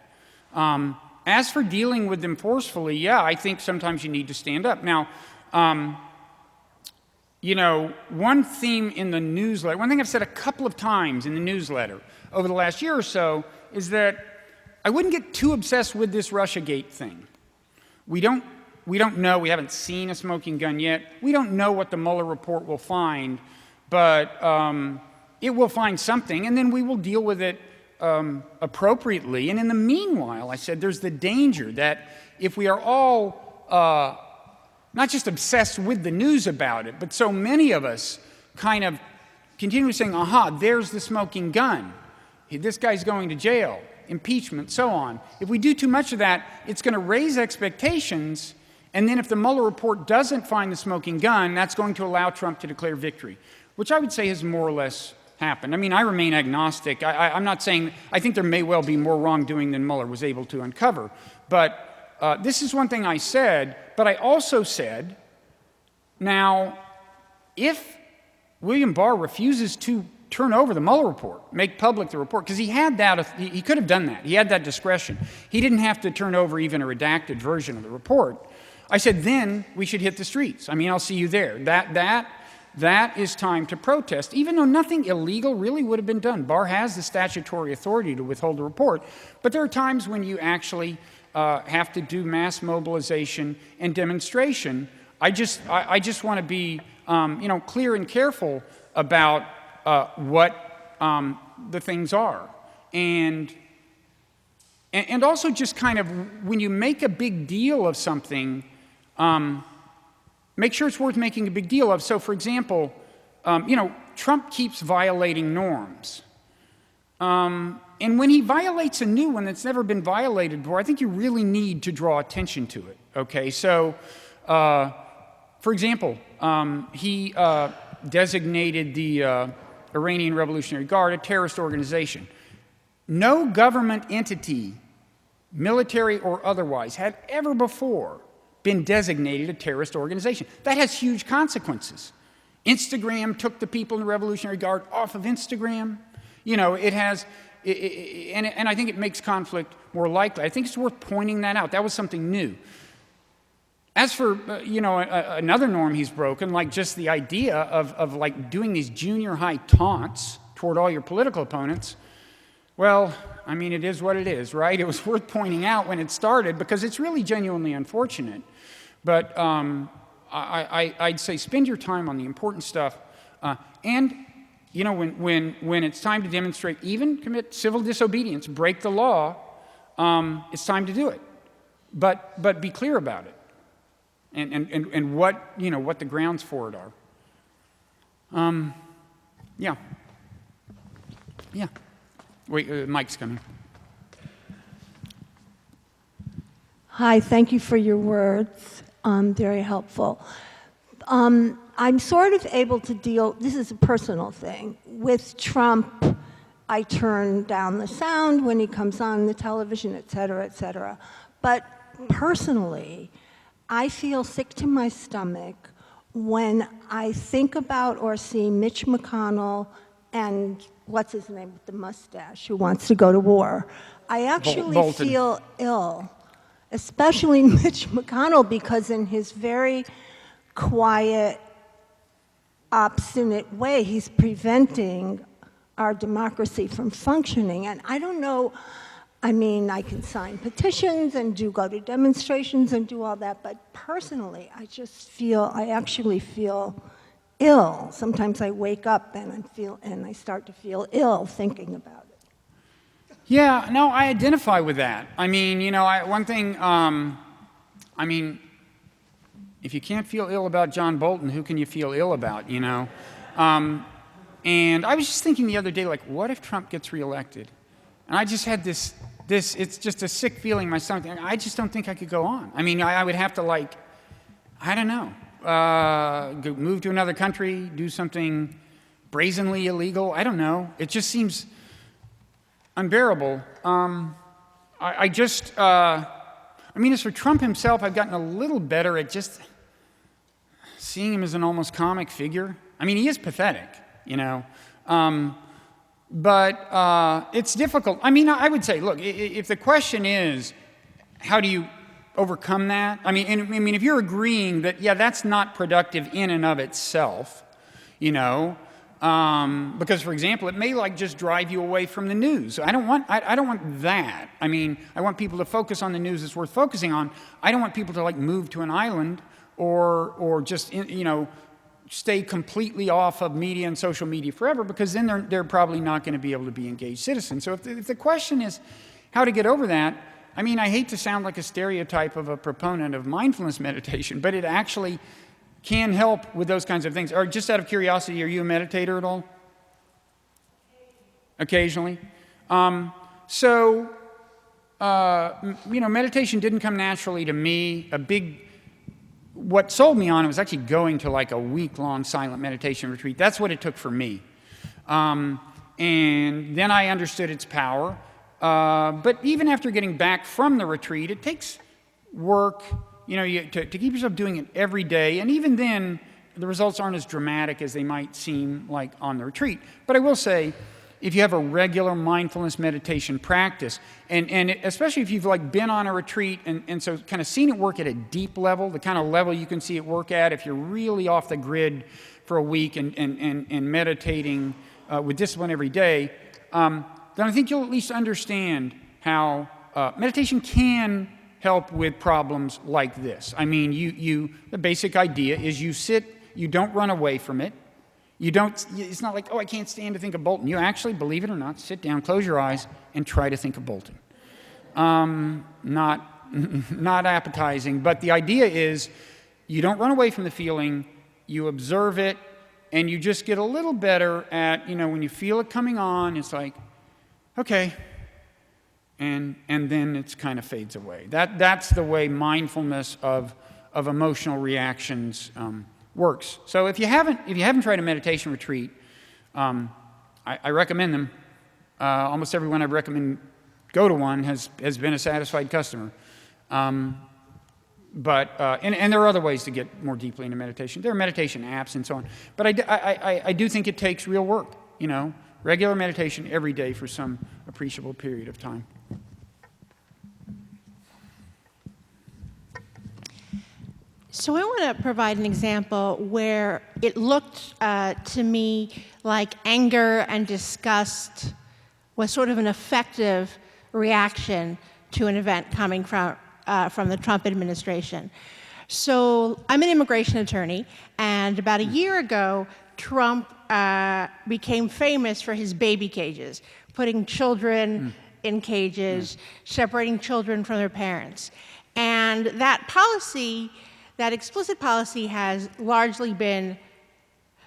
As for dealing with them forcefully, yeah, I think sometimes you need to stand up. Now, you know, one theme in the newsletter, one thing I've said a couple of times in the newsletter over the last year or so is that I wouldn't get too obsessed with this Russiagate thing. We don't know, we haven't seen a smoking gun yet. We don't know what the Mueller report will find, but it will find something, and then we will deal with it appropriately. And in the meanwhile, I said, there's the danger that if we are all not just obsessed with the news about it, but so many of us kind of continue saying, aha, there's the smoking gun. This guy's going to jail, impeachment, so on. If we do too much of that, it's going to raise expectations, and then if the Mueller report doesn't find the smoking gun, that's going to allow Trump to declare victory, which I would say has more or less happened. I mean, I remain agnostic. I'm not saying, I think there may well be more wrongdoing than Mueller was able to uncover, but this is one thing I said, but I also said, now, if William Barr refuses to turn over the Mueller report, make public the report, because he had that, he could have done that. He had that discretion. He didn't have to turn over even a redacted version of the report. I said, then we should hit the streets. I mean, I'll see you there. That is time to protest, even though nothing illegal really would have been done. Barr has the statutory authority to withhold the report, but there are times when you actually have to do mass mobilization and demonstration. I just want to be, clear and careful about what the things are, and also just kind of when you make a big deal of something, make sure it's worth making a big deal of. So, for example, Trump keeps violating norms. And when he violates a new one that's never been violated before, I think you really need to draw attention to it, okay? So, for example, he designated the Iranian Revolutionary Guard a terrorist organization. No government entity, military or otherwise, had ever before been designated a terrorist organization. That has huge consequences. Instagram took the people in the Revolutionary Guard off of Instagram. It has, and I think it makes conflict more likely. I think it's worth pointing that out. That was something new. As for, another norm he's broken, like just the idea of like doing these junior high taunts toward all your political opponents, well, I mean, it is what it is, right? It was worth pointing out when it started because it's really genuinely unfortunate. But I'd say spend your time on the important stuff. And, when it's time to demonstrate, even commit civil disobedience, break the law, it's time to do it. But be clear about it. And what the grounds for it are. Yeah. Wait, Mike's coming. Hi, thank you for your words. Very helpful. I'm sort of able to deal, this is a personal thing, with Trump. I turn down the sound when he comes on the television, et cetera, et cetera. But personally, I feel sick to my stomach when I think about or see Mitch McConnell and what's his name with the mustache who wants to go to war. I actually Bolton. feel ill, especially Mitch McConnell, because in his very quiet, obstinate way, he's preventing our democracy from functioning. And I don't know, I mean, I can sign petitions and go to demonstrations and do all that, but personally, I actually feel ill. Sometimes I wake up and I start to feel ill thinking about it. Yeah, no, I identify with that. I mean, one thing, if you can't feel ill about John Bolton, who can you feel ill about, And I was just thinking the other day, like, what if Trump gets reelected? And I just had this, it's just a sick feeling in my stomach. I just don't think I could go on. I mean, I would have to, like, I don't know, move to another country, do something brazenly illegal. I don't know. It just seems unbearable. As for Trump himself, I've gotten a little better at just, seeing him as an almost comic figure. I mean, he is pathetic, you know. But it's difficult. I mean, I would say, look, if the question is, how do you overcome that? I mean, if you're agreeing that, yeah, that's not productive in and of itself, you know, because, for example, it may like just drive you away from the news. I don't want that. I mean, I want people to focus on the news that's worth focusing on. I don't want people to like move to an island or just, you know, stay completely off of media and social media forever, because then they're probably not going to be able to be engaged citizens. So if the question is how to get over that, I mean, I hate to sound like a stereotype of a proponent of mindfulness meditation, but it actually can help with those kinds of things. Or just out of curiosity, are you a meditator at all? Occasionally. You know, meditation didn't come naturally to me. What sold me on it was actually going to like a week-long silent meditation retreat. That's what it took for me. And then I understood its power. But even after getting back from the retreat, it takes work, you know, to keep yourself doing it every day. And even then, the results aren't as dramatic as they might seem like on the retreat. But I will say, if you have a regular mindfulness meditation practice, and especially if you've like been on a retreat and so kind of seen it work at a deep level, the kind of level you can see it work at if you're really off the grid for a week and meditating with discipline every day, then I think you'll at least understand how meditation can help with problems like this. I mean, the basic idea is you sit, you don't run away from it. It's not like, oh, I can't stand to think of Bolton. You actually, believe it or not, sit down, close your eyes, and try to think of Bolton. Not appetizing, but the idea is you don't run away from the feeling, you observe it, and you just get a little better at, you know, when you feel it coming on, it's like, okay, and then it kind of fades away. That's the way mindfulness of emotional reactions works. So if you haven't tried a meditation retreat, I recommend them. Almost everyone I recommend go to one has been a satisfied customer. But there are other ways to get more deeply into meditation. There are meditation apps and so on. But I do think it takes real work. You know, regular meditation every day for some appreciable period of time. So I want to provide an example where it looked to me like anger and disgust was sort of an effective reaction to an event coming from the Trump administration. So I'm an immigration attorney, and about a year ago, Trump became famous for his baby cages, putting children in cages, separating children from their parents. And that policy, that explicit policy, has largely been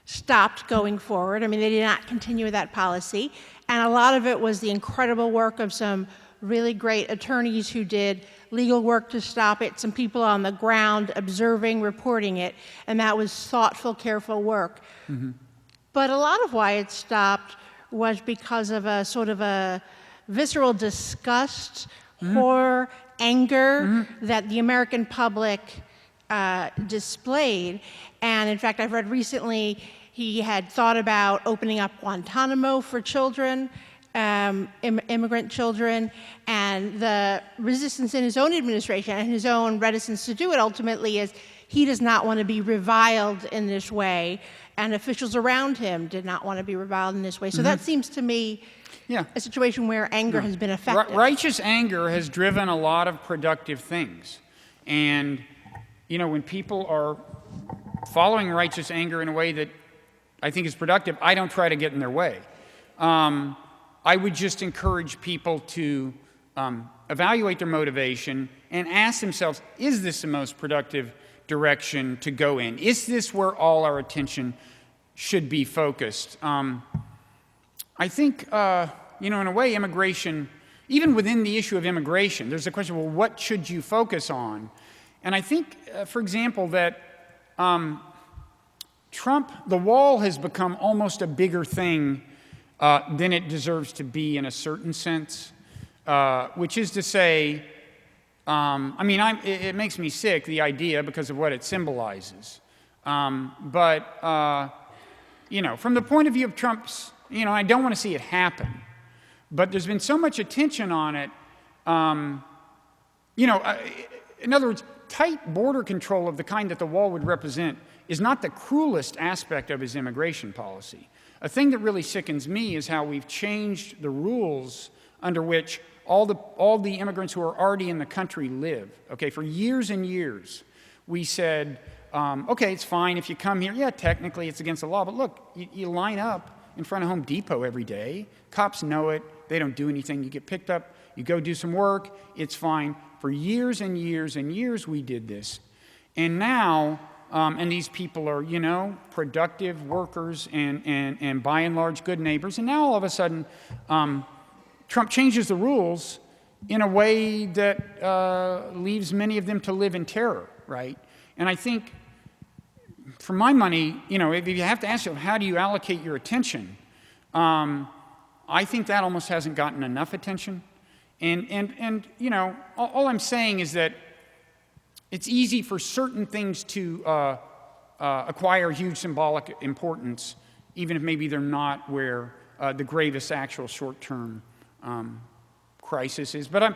stopped going forward. I mean, they did not continue with that policy. And a lot of it was the incredible work of some really great attorneys who did legal work to stop it, some people on the ground observing, reporting it, and that was thoughtful, careful work. Mm-hmm. But a lot of why it stopped was because of a sort of a visceral disgust, horror, anger that the American public displayed. And in fact, I've read recently he had thought about opening up Guantanamo for children, immigrant children, and the resistance in his own administration and his own reticence to do it ultimately is he does not want to be reviled in this way, and officials around him did not want to be reviled in this way. So that seems to me a situation where anger has been effective. Righteous anger has driven a lot of productive things. And you know, when people are following righteous anger in a way that I think is productive, I don't try to get in their way. I would just encourage people to evaluate their motivation and ask themselves, is this the most productive direction to go in? Is this where all our attention should be focused? I think, you know, in a way, immigration, even within the issue of immigration, there's a question, well, what should you focus on? And I think, for example, that the wall has become almost a bigger thing than it deserves to be in a certain sense, which is to say, it makes me sick, the idea, because of what it symbolizes. From the point of view of Trump's, I don't want to see it happen. But there's been so much attention on it. In other words, tight border control of the kind that the wall would represent is not the cruelest aspect of his immigration policy. A thing that really sickens me is how we've changed the rules under which all the immigrants who are already in the country live. Okay, for years and years, we said, okay, it's fine if you come here. Yeah, technically it's against the law, but look, you line up in front of Home Depot every day. Cops know it. They don't do anything. You get picked up. You go do some work. It's fine. For years and years and years, we did this. And now, and these people are, productive workers and by and large good neighbors. And now all of a sudden, Trump changes the rules in a way that leaves many of them to live in terror, right? And I think, for my money, if you have to ask yourself, how do you allocate your attention? I think that almost hasn't gotten enough attention. And all I'm saying is that it's easy for certain things to acquire huge symbolic importance, even if maybe they're not where the gravest actual short-term crisis is. And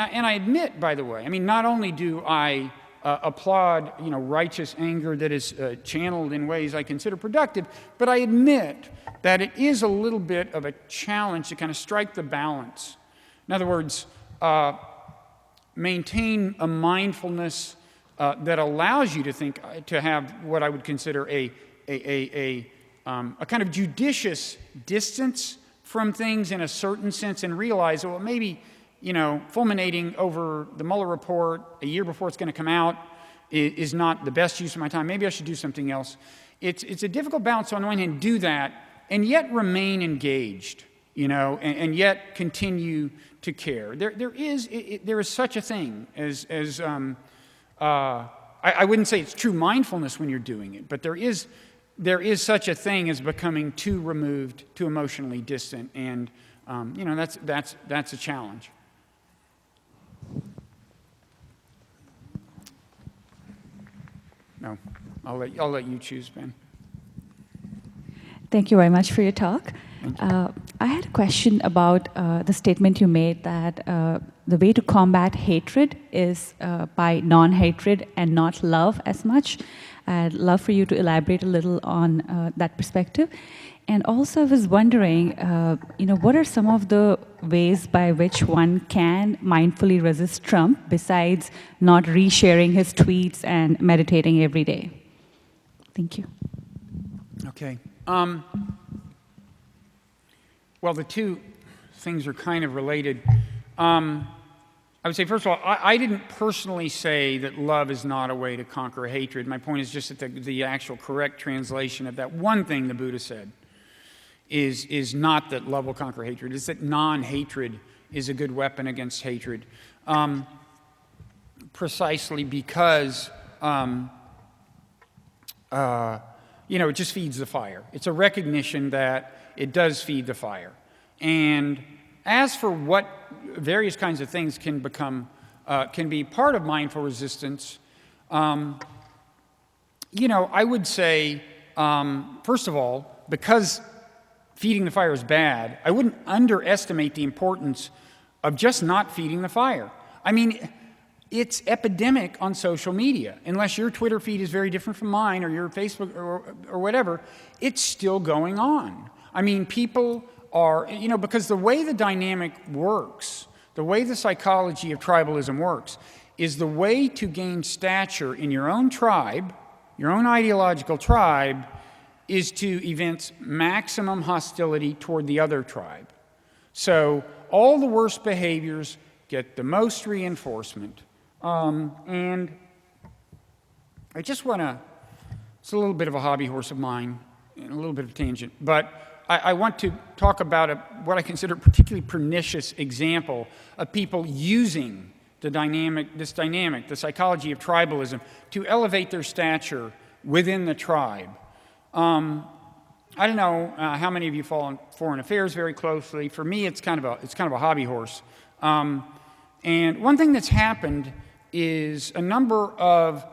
I admit, by the way, not only do I applaud, righteous anger that is channeled in ways I consider productive, but I admit that it is a little bit of a challenge to kind of strike the balance. In other words, maintain a mindfulness that allows you to think, to have what I would consider a kind of judicious distance from things in a certain sense, and realize, well, maybe, fulminating over the Mueller report a year before it's going to come out is not the best use of my time. Maybe I should do something else. It's a difficult balance on the one hand, do that, and yet remain engaged, and yet continue to care. There is such a thing as I wouldn't say it's true mindfulness when you're doing it, but there is such a thing as becoming too removed, too emotionally distant, and that's a challenge. No, I'll let you choose, Ben. Thank you very much for your talk. I had a question about the statement you made that the way to combat hatred is by non-hatred and not love as much. I'd love for you to elaborate a little on that perspective. And also I was wondering, what are some of the ways by which one can mindfully resist Trump besides not resharing his tweets and meditating every day? Thank you. Okay. Well, the two things are kind of related. I would say, first of all, I didn't personally say that love is not a way to conquer hatred. My point is just that the actual correct translation of that one thing the Buddha said is not that love will conquer hatred. It's that non-hatred is a good weapon against hatred. Precisely because, it just feeds the fire. It's a recognition that it does feed the fire. And as for what various kinds of things can be part of mindful resistance, I would say, first of all, because feeding the fire is bad, I wouldn't underestimate the importance of just not feeding the fire. It's epidemic on social media. Unless your Twitter feed is very different from mine, or your Facebook or whatever, it's still going on. People are, because the way the dynamic works, the way the psychology of tribalism works, is the way to gain stature in your own tribe, your own ideological tribe, is to evince maximum hostility toward the other tribe. So all the worst behaviors get the most reinforcement. And I just want to, it's a little bit of a hobby horse of mine, and a little bit of a tangent, but I want to talk about what I consider a particularly pernicious example of people using this dynamic, the psychology of tribalism, to elevate their stature within the tribe. I don't know how many of you follow foreign affairs very closely. For me, it's kind of a hobby horse. And one thing that's happened is a number of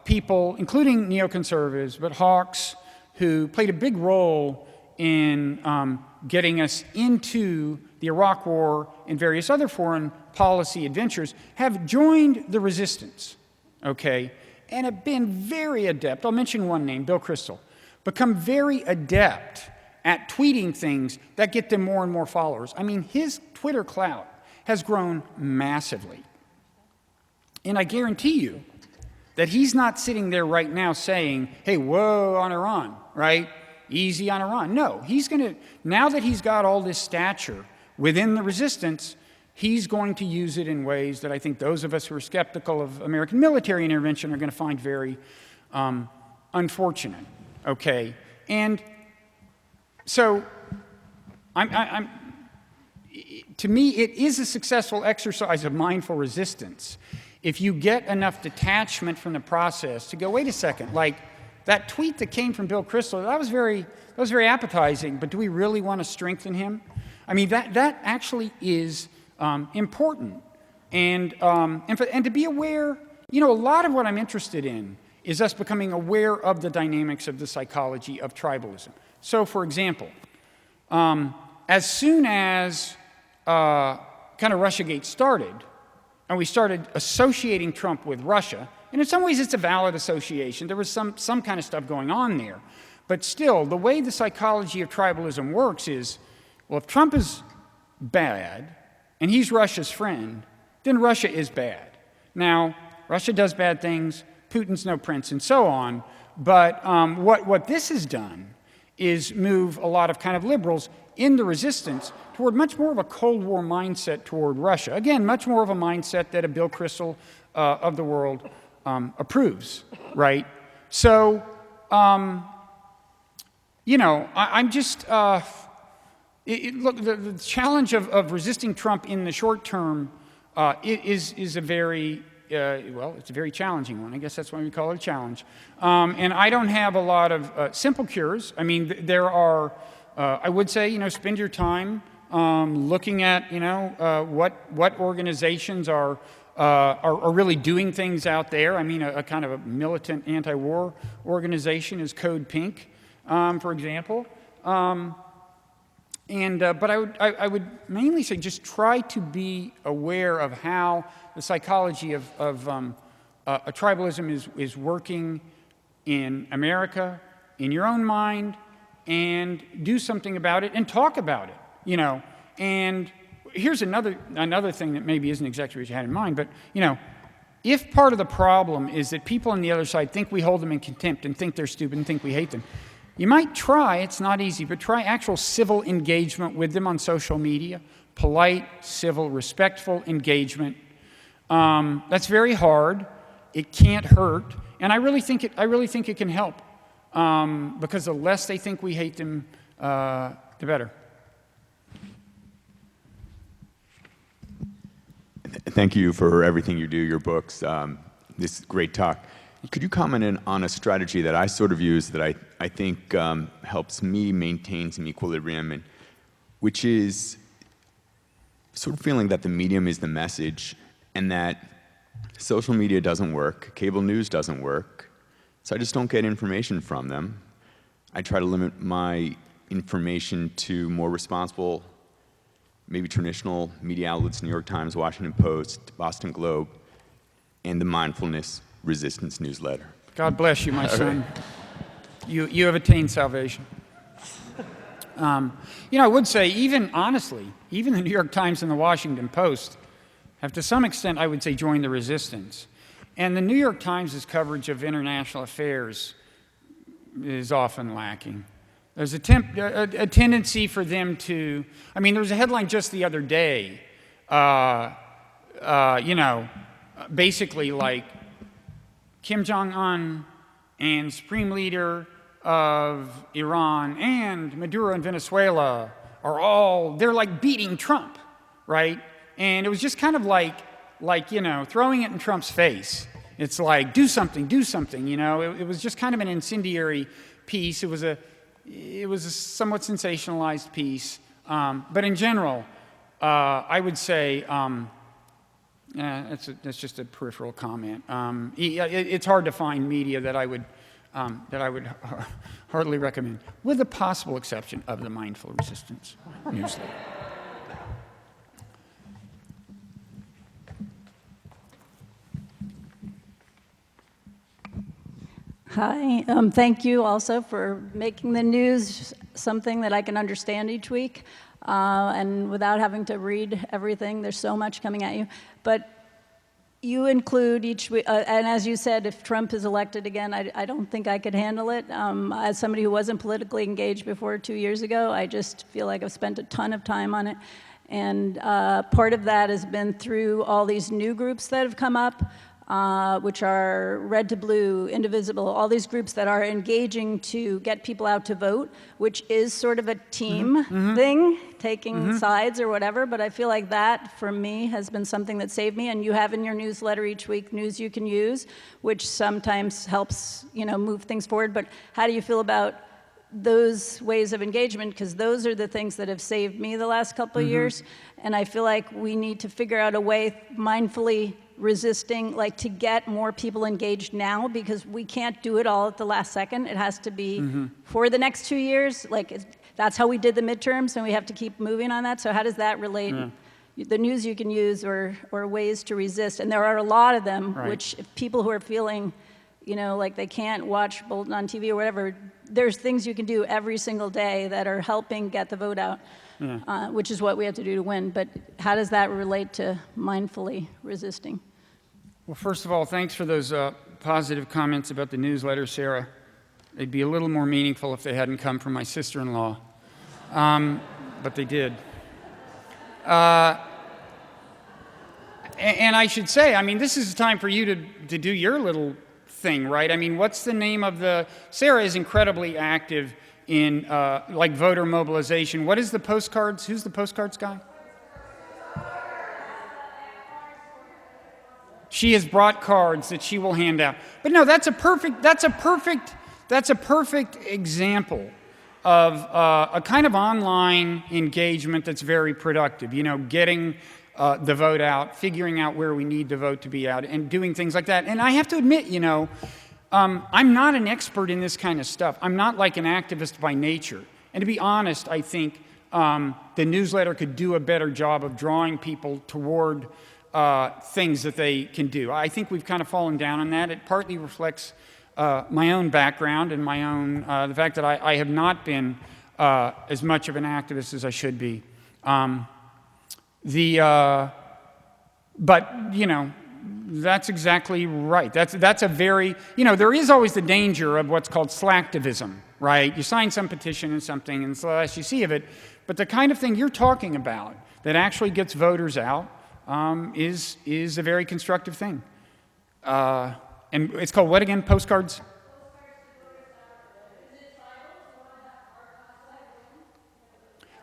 people, including neoconservatives, but hawks, who played a big role in getting us into the Iraq War and various other foreign policy adventures, have joined the resistance, okay, and have been very adept. I'll mention one name, Bill Kristol, become very adept at tweeting things that get them more and more followers. I mean, his Twitter clout has grown massively. And I guarantee you that he's not sitting there right now saying, hey, whoa on Iran, right? Easy on Iran. No, he's going to, now that he's got all this stature within the resistance, he's going to use it in ways that I think those of us who are skeptical of American military intervention are going to find very unfortunate, okay? And so to me, it is a successful exercise of mindful resistance if you get enough detachment from the process to go, wait a second, like that tweet that came from Bill Kristol, that was very appetizing, but do we really want to strengthen him? I mean, that actually is important. And to be aware, you know, a lot of what I'm interested in is us becoming aware of the dynamics of the psychology of tribalism. So, for example, as soon as kind of Russiagate started, and we started associating Trump with Russia, and in some ways it's a valid association. There was some kind of stuff going on there. But still, the way the psychology of tribalism works is, well, if Trump is bad, and he's Russia's friend, then Russia is bad. Now, Russia does bad things, Putin's no prince, and so on, but what this has done is move a lot of kind of liberals in the resistance toward much more of a Cold War mindset toward Russia. Again, much more of a mindset that a Bill Kristol of the world approves, right? So, you know, I'm just, look, the challenge of resisting Trump in the short term is a very, well, it's a very challenging one. I guess that's why we call it a challenge. And I don't have a lot of simple cures. I mean, there are, I would say, you know, spend your time looking at, you know, what organizations are really doing things out there. I mean, a kind of a militant anti-war organization is Code Pink, for example. But I would mainly say just try to be aware of how the psychology of tribalism is working in America, in your own mind, and do something about it and talk about it, you know. And here's another thing that maybe isn't exactly what you had in mind, but, you know, if part of the problem is that people on the other side think we hold them in contempt and think they're stupid and think we hate them, you might try, it's not easy, but try actual civil engagement with them on social media, polite, civil, respectful engagement. That's very hard. It can't hurt, and I really think it can help, because the less they think we hate them, the better. Thank you for everything you do, your books, this great talk. Could you comment on a strategy that I sort of use that I think helps me maintain some equilibrium, and which is sort of feeling that the medium is the message and that social media doesn't work, cable news doesn't work, so I just don't get information from them. I try to limit my information to more responsible, maybe traditional media outlets, New York Times, Washington Post, Boston Globe, and the Mindfulness Resistance newsletter. God bless you, my son. You have attained salvation. You know, I would say, even honestly, even the New York Times and the Washington Post have, to some extent, I would say, joined the resistance. And the New York Times' coverage of international affairs is often lacking. There's a tendency for them to, I mean, there was a headline just the other day, you know, basically like Kim Jong-un and Supreme Leader of Iran and Maduro in Venezuela are all, they're like beating Trump, right? And it was just kind of like, you know, throwing it in Trump's face. It's like, do something, you know? It was just kind of an incendiary piece. It was a somewhat sensationalized piece. But in general, I would say, Yeah, that's just a peripheral comment. It's hard to find media that I would heartily recommend, with the possible exception of the Mindful Resistance newsletter. Hi, thank you also for making the news something that I can understand each week, and without having to read everything. There's so much coming at you. But you include each week, and as you said, if Trump is elected again, I don't think I could handle it. As somebody who wasn't politically engaged before 2 years ago, I just feel like I've spent a ton of time on it. And part of that has been through all these new groups that have come up, which are Red to Blue, Indivisible, all these groups that are engaging to get people out to vote, which is sort of a team thing, taking sides or whatever. But I feel like that, for me, has been something that saved me. And you have in your newsletter each week news you can use, which sometimes helps, move things forward. But how do you feel about those ways of engagement? Because those are the things that have saved me the last couple of years. And I feel like we need to figure out a way mindfully resisting, like to get more people engaged now, because we can't do it all at the last second. It has to be for the next 2 years. That's how we did the midterms, and we have to keep moving on that. So how does that relate? The news you can use or ways to resist, and there are a lot of them, Right. which if people who are feeling, like they can't watch Bolton on TV or whatever, there's things you can do every single day that are helping get the vote out, which is what we have to do to win. But how does that relate to mindfully resisting? Well, first of all, thanks for those positive comments about the newsletter, Sarah. They'd be a little more meaningful if they hadn't come from my sister-in-law, but they did. And I should say, this is a time for you to do your little thing, right? What's the name of the... Sarah is incredibly active in, voter mobilization. What is the postcards? Who's the postcards guy? She has brought cards that she will hand out. But no, that's a perfect example of a kind of online engagement that's very productive. Getting the vote out, figuring out where we need the vote to be out, and doing things like that. And I have to admit, I'm not an expert in this kind of stuff. I'm not like an activist by nature. And to be honest, I think the newsletter could do a better job of drawing people toward things that they can do. I think we've kind of fallen down on that. It partly reflects my own background and my own, the fact that I have not been as much of an activist as I should be. But, that's exactly right. That's a very, there is always the danger of what's called slacktivism, right? You sign some petition and something, and it's the last you see of it. But the kind of thing you're talking about that actually gets voters out is a very constructive thing. And it's called what again? Postcards?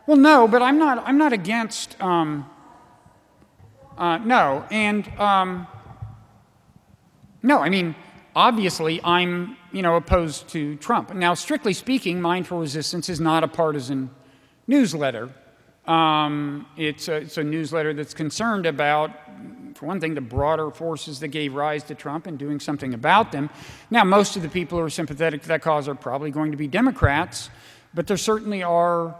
Well, no, but I'm not against. No, and no. Obviously, I'm opposed to Trump. Now, strictly speaking, Mindful Resistance is not a partisan newsletter. It's a newsletter that's concerned about, for one thing, the broader forces that gave rise to Trump and doing something about them. Now, most of the people who are sympathetic to that cause are probably going to be Democrats, but there certainly are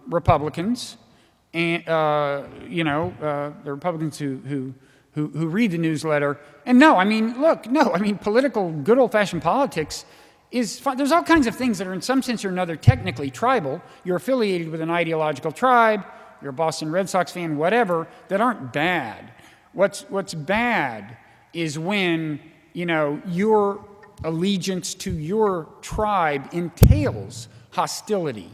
Republicans, and the Republicans who read the newsletter. And no, political, good old-fashioned politics is fun. There's all kinds of things that are in some sense or another technically tribal. You're affiliated with an ideological tribe, you're a Boston Red Sox fan, whatever, that aren't bad. What's bad is when, your allegiance to your tribe entails hostility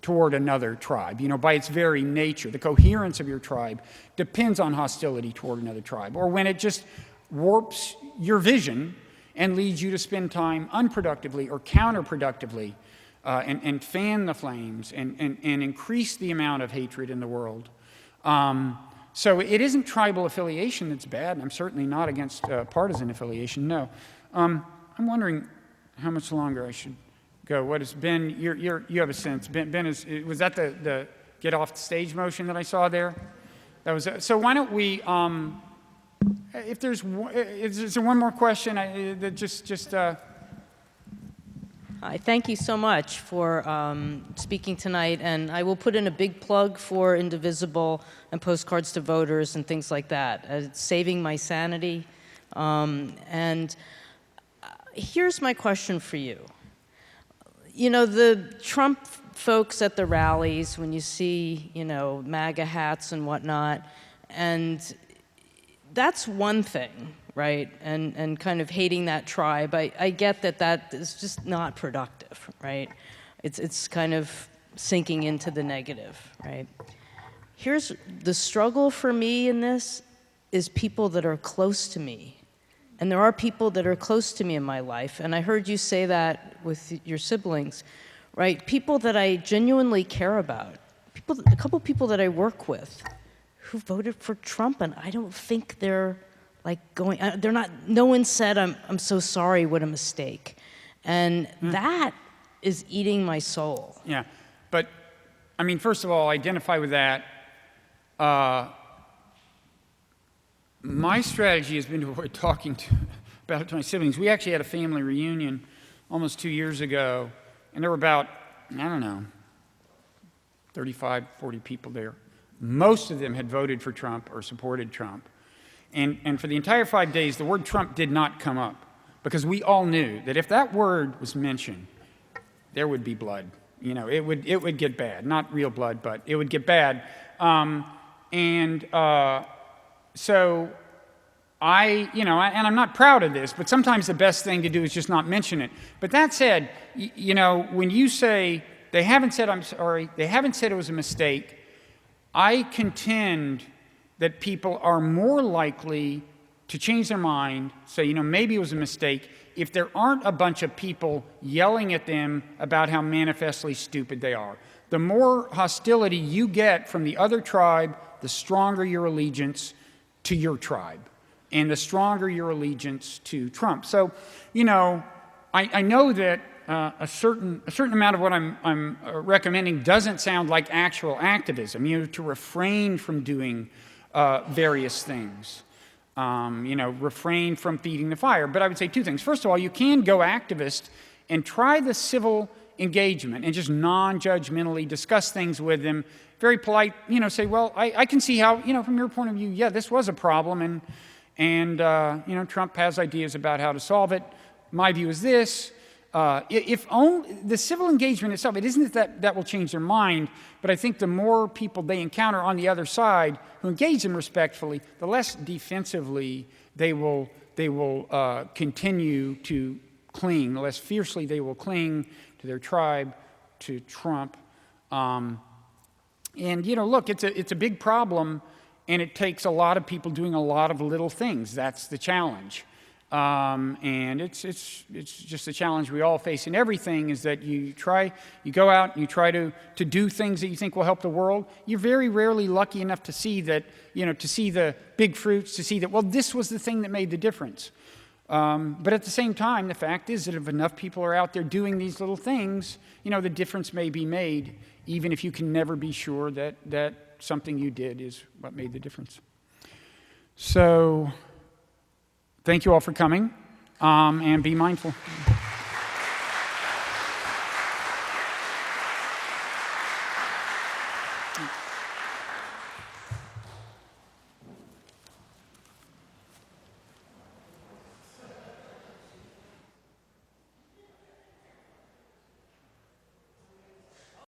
toward another tribe. By its very nature, the coherence of your tribe depends on hostility toward another tribe. Or when it just warps your vision and leads you to spend time unproductively or counterproductively and fan the flames and increase the amount of hatred in the world. So it isn't tribal affiliation that's bad, and I'm certainly not against partisan affiliation, no. I'm wondering how much longer I should go. What is Ben? You have a sense. Ben was that the get off the stage motion that I saw there? That was so. Why don't we if there's is there one more question? Hi, thank you so much for speaking tonight, and I will put in a big plug for Indivisible and Postcards to Voters and things like that. It's saving my sanity. And here's my question for you. You know, the Trump folks at the rallies, when you see, you know, MAGA hats and whatnot, and that's one thing, right? And kind of hating that tribe. I get that is just not productive, right? It's kind of sinking into the negative, right? Here's the struggle for me in this is people that are close to me. And there are people that are close to me in my life, and I heard you say that with your siblings, right? People that I genuinely care about, a couple people that I work with who voted for Trump, and I don't think they're like going, they're not, no one said, I'm so sorry, what a mistake. And that is eating my soul. Yeah, but I mean, first of all, identify with that. My strategy has been to avoid talking about it to my siblings. We actually had a family reunion almost 2 years ago, and there were about, I don't know, 35, 40 people there. Most of them had voted for Trump or supported Trump. And for the entire 5 days, the word Trump did not come up, because we all knew that if that word was mentioned, there would be blood. You know, it would get bad. Not real blood, but it would get bad. So and I'm not proud of this, but sometimes the best thing to do is just not mention it. But that said, you know, when you say, they haven't said I'm sorry, they haven't said it was a mistake, I contend that people are more likely to change their mind, say, you know, maybe it was a mistake, if there aren't a bunch of people yelling at them about how manifestly stupid they are. The more hostility you get from the other tribe, the stronger your allegiance to your tribe, and the stronger your allegiance to Trump. So, you know, I know that a certain amount of what I'm recommending doesn't sound like actual activism, you know, to refrain from doing various things, you know, refrain from feeding the fire. But I would say two things. First of all, you can go activist and try the civil engagement and just non-judgmentally discuss things with them, very polite, you know, say, well, I can see how, you know, from your point of view, yeah, this was a problem, and you know, Trump has ideas about how to solve it. My view is this. If only the civil engagement itself, it isn't that will change their mind, but I think the more people they encounter on the other side who engage them respectfully, the less defensively they will continue to cling, the less fiercely they will cling to their tribe, to Trump. And, you know, look, it's a big problem, and it takes a lot of people doing a lot of little things. That's the challenge. And it's just a challenge we all face in everything, is that you go out and you try to do things that you think will help the world. You're very rarely lucky enough to see that, you know, to see the big fruits, to see that, well, this was the thing that made the difference. But at the same time, the fact is that if enough people are out there doing these little things, you know, the difference may be made, even if you can never be sure that something you did is what made the difference. So, thank you all for coming, and be mindful.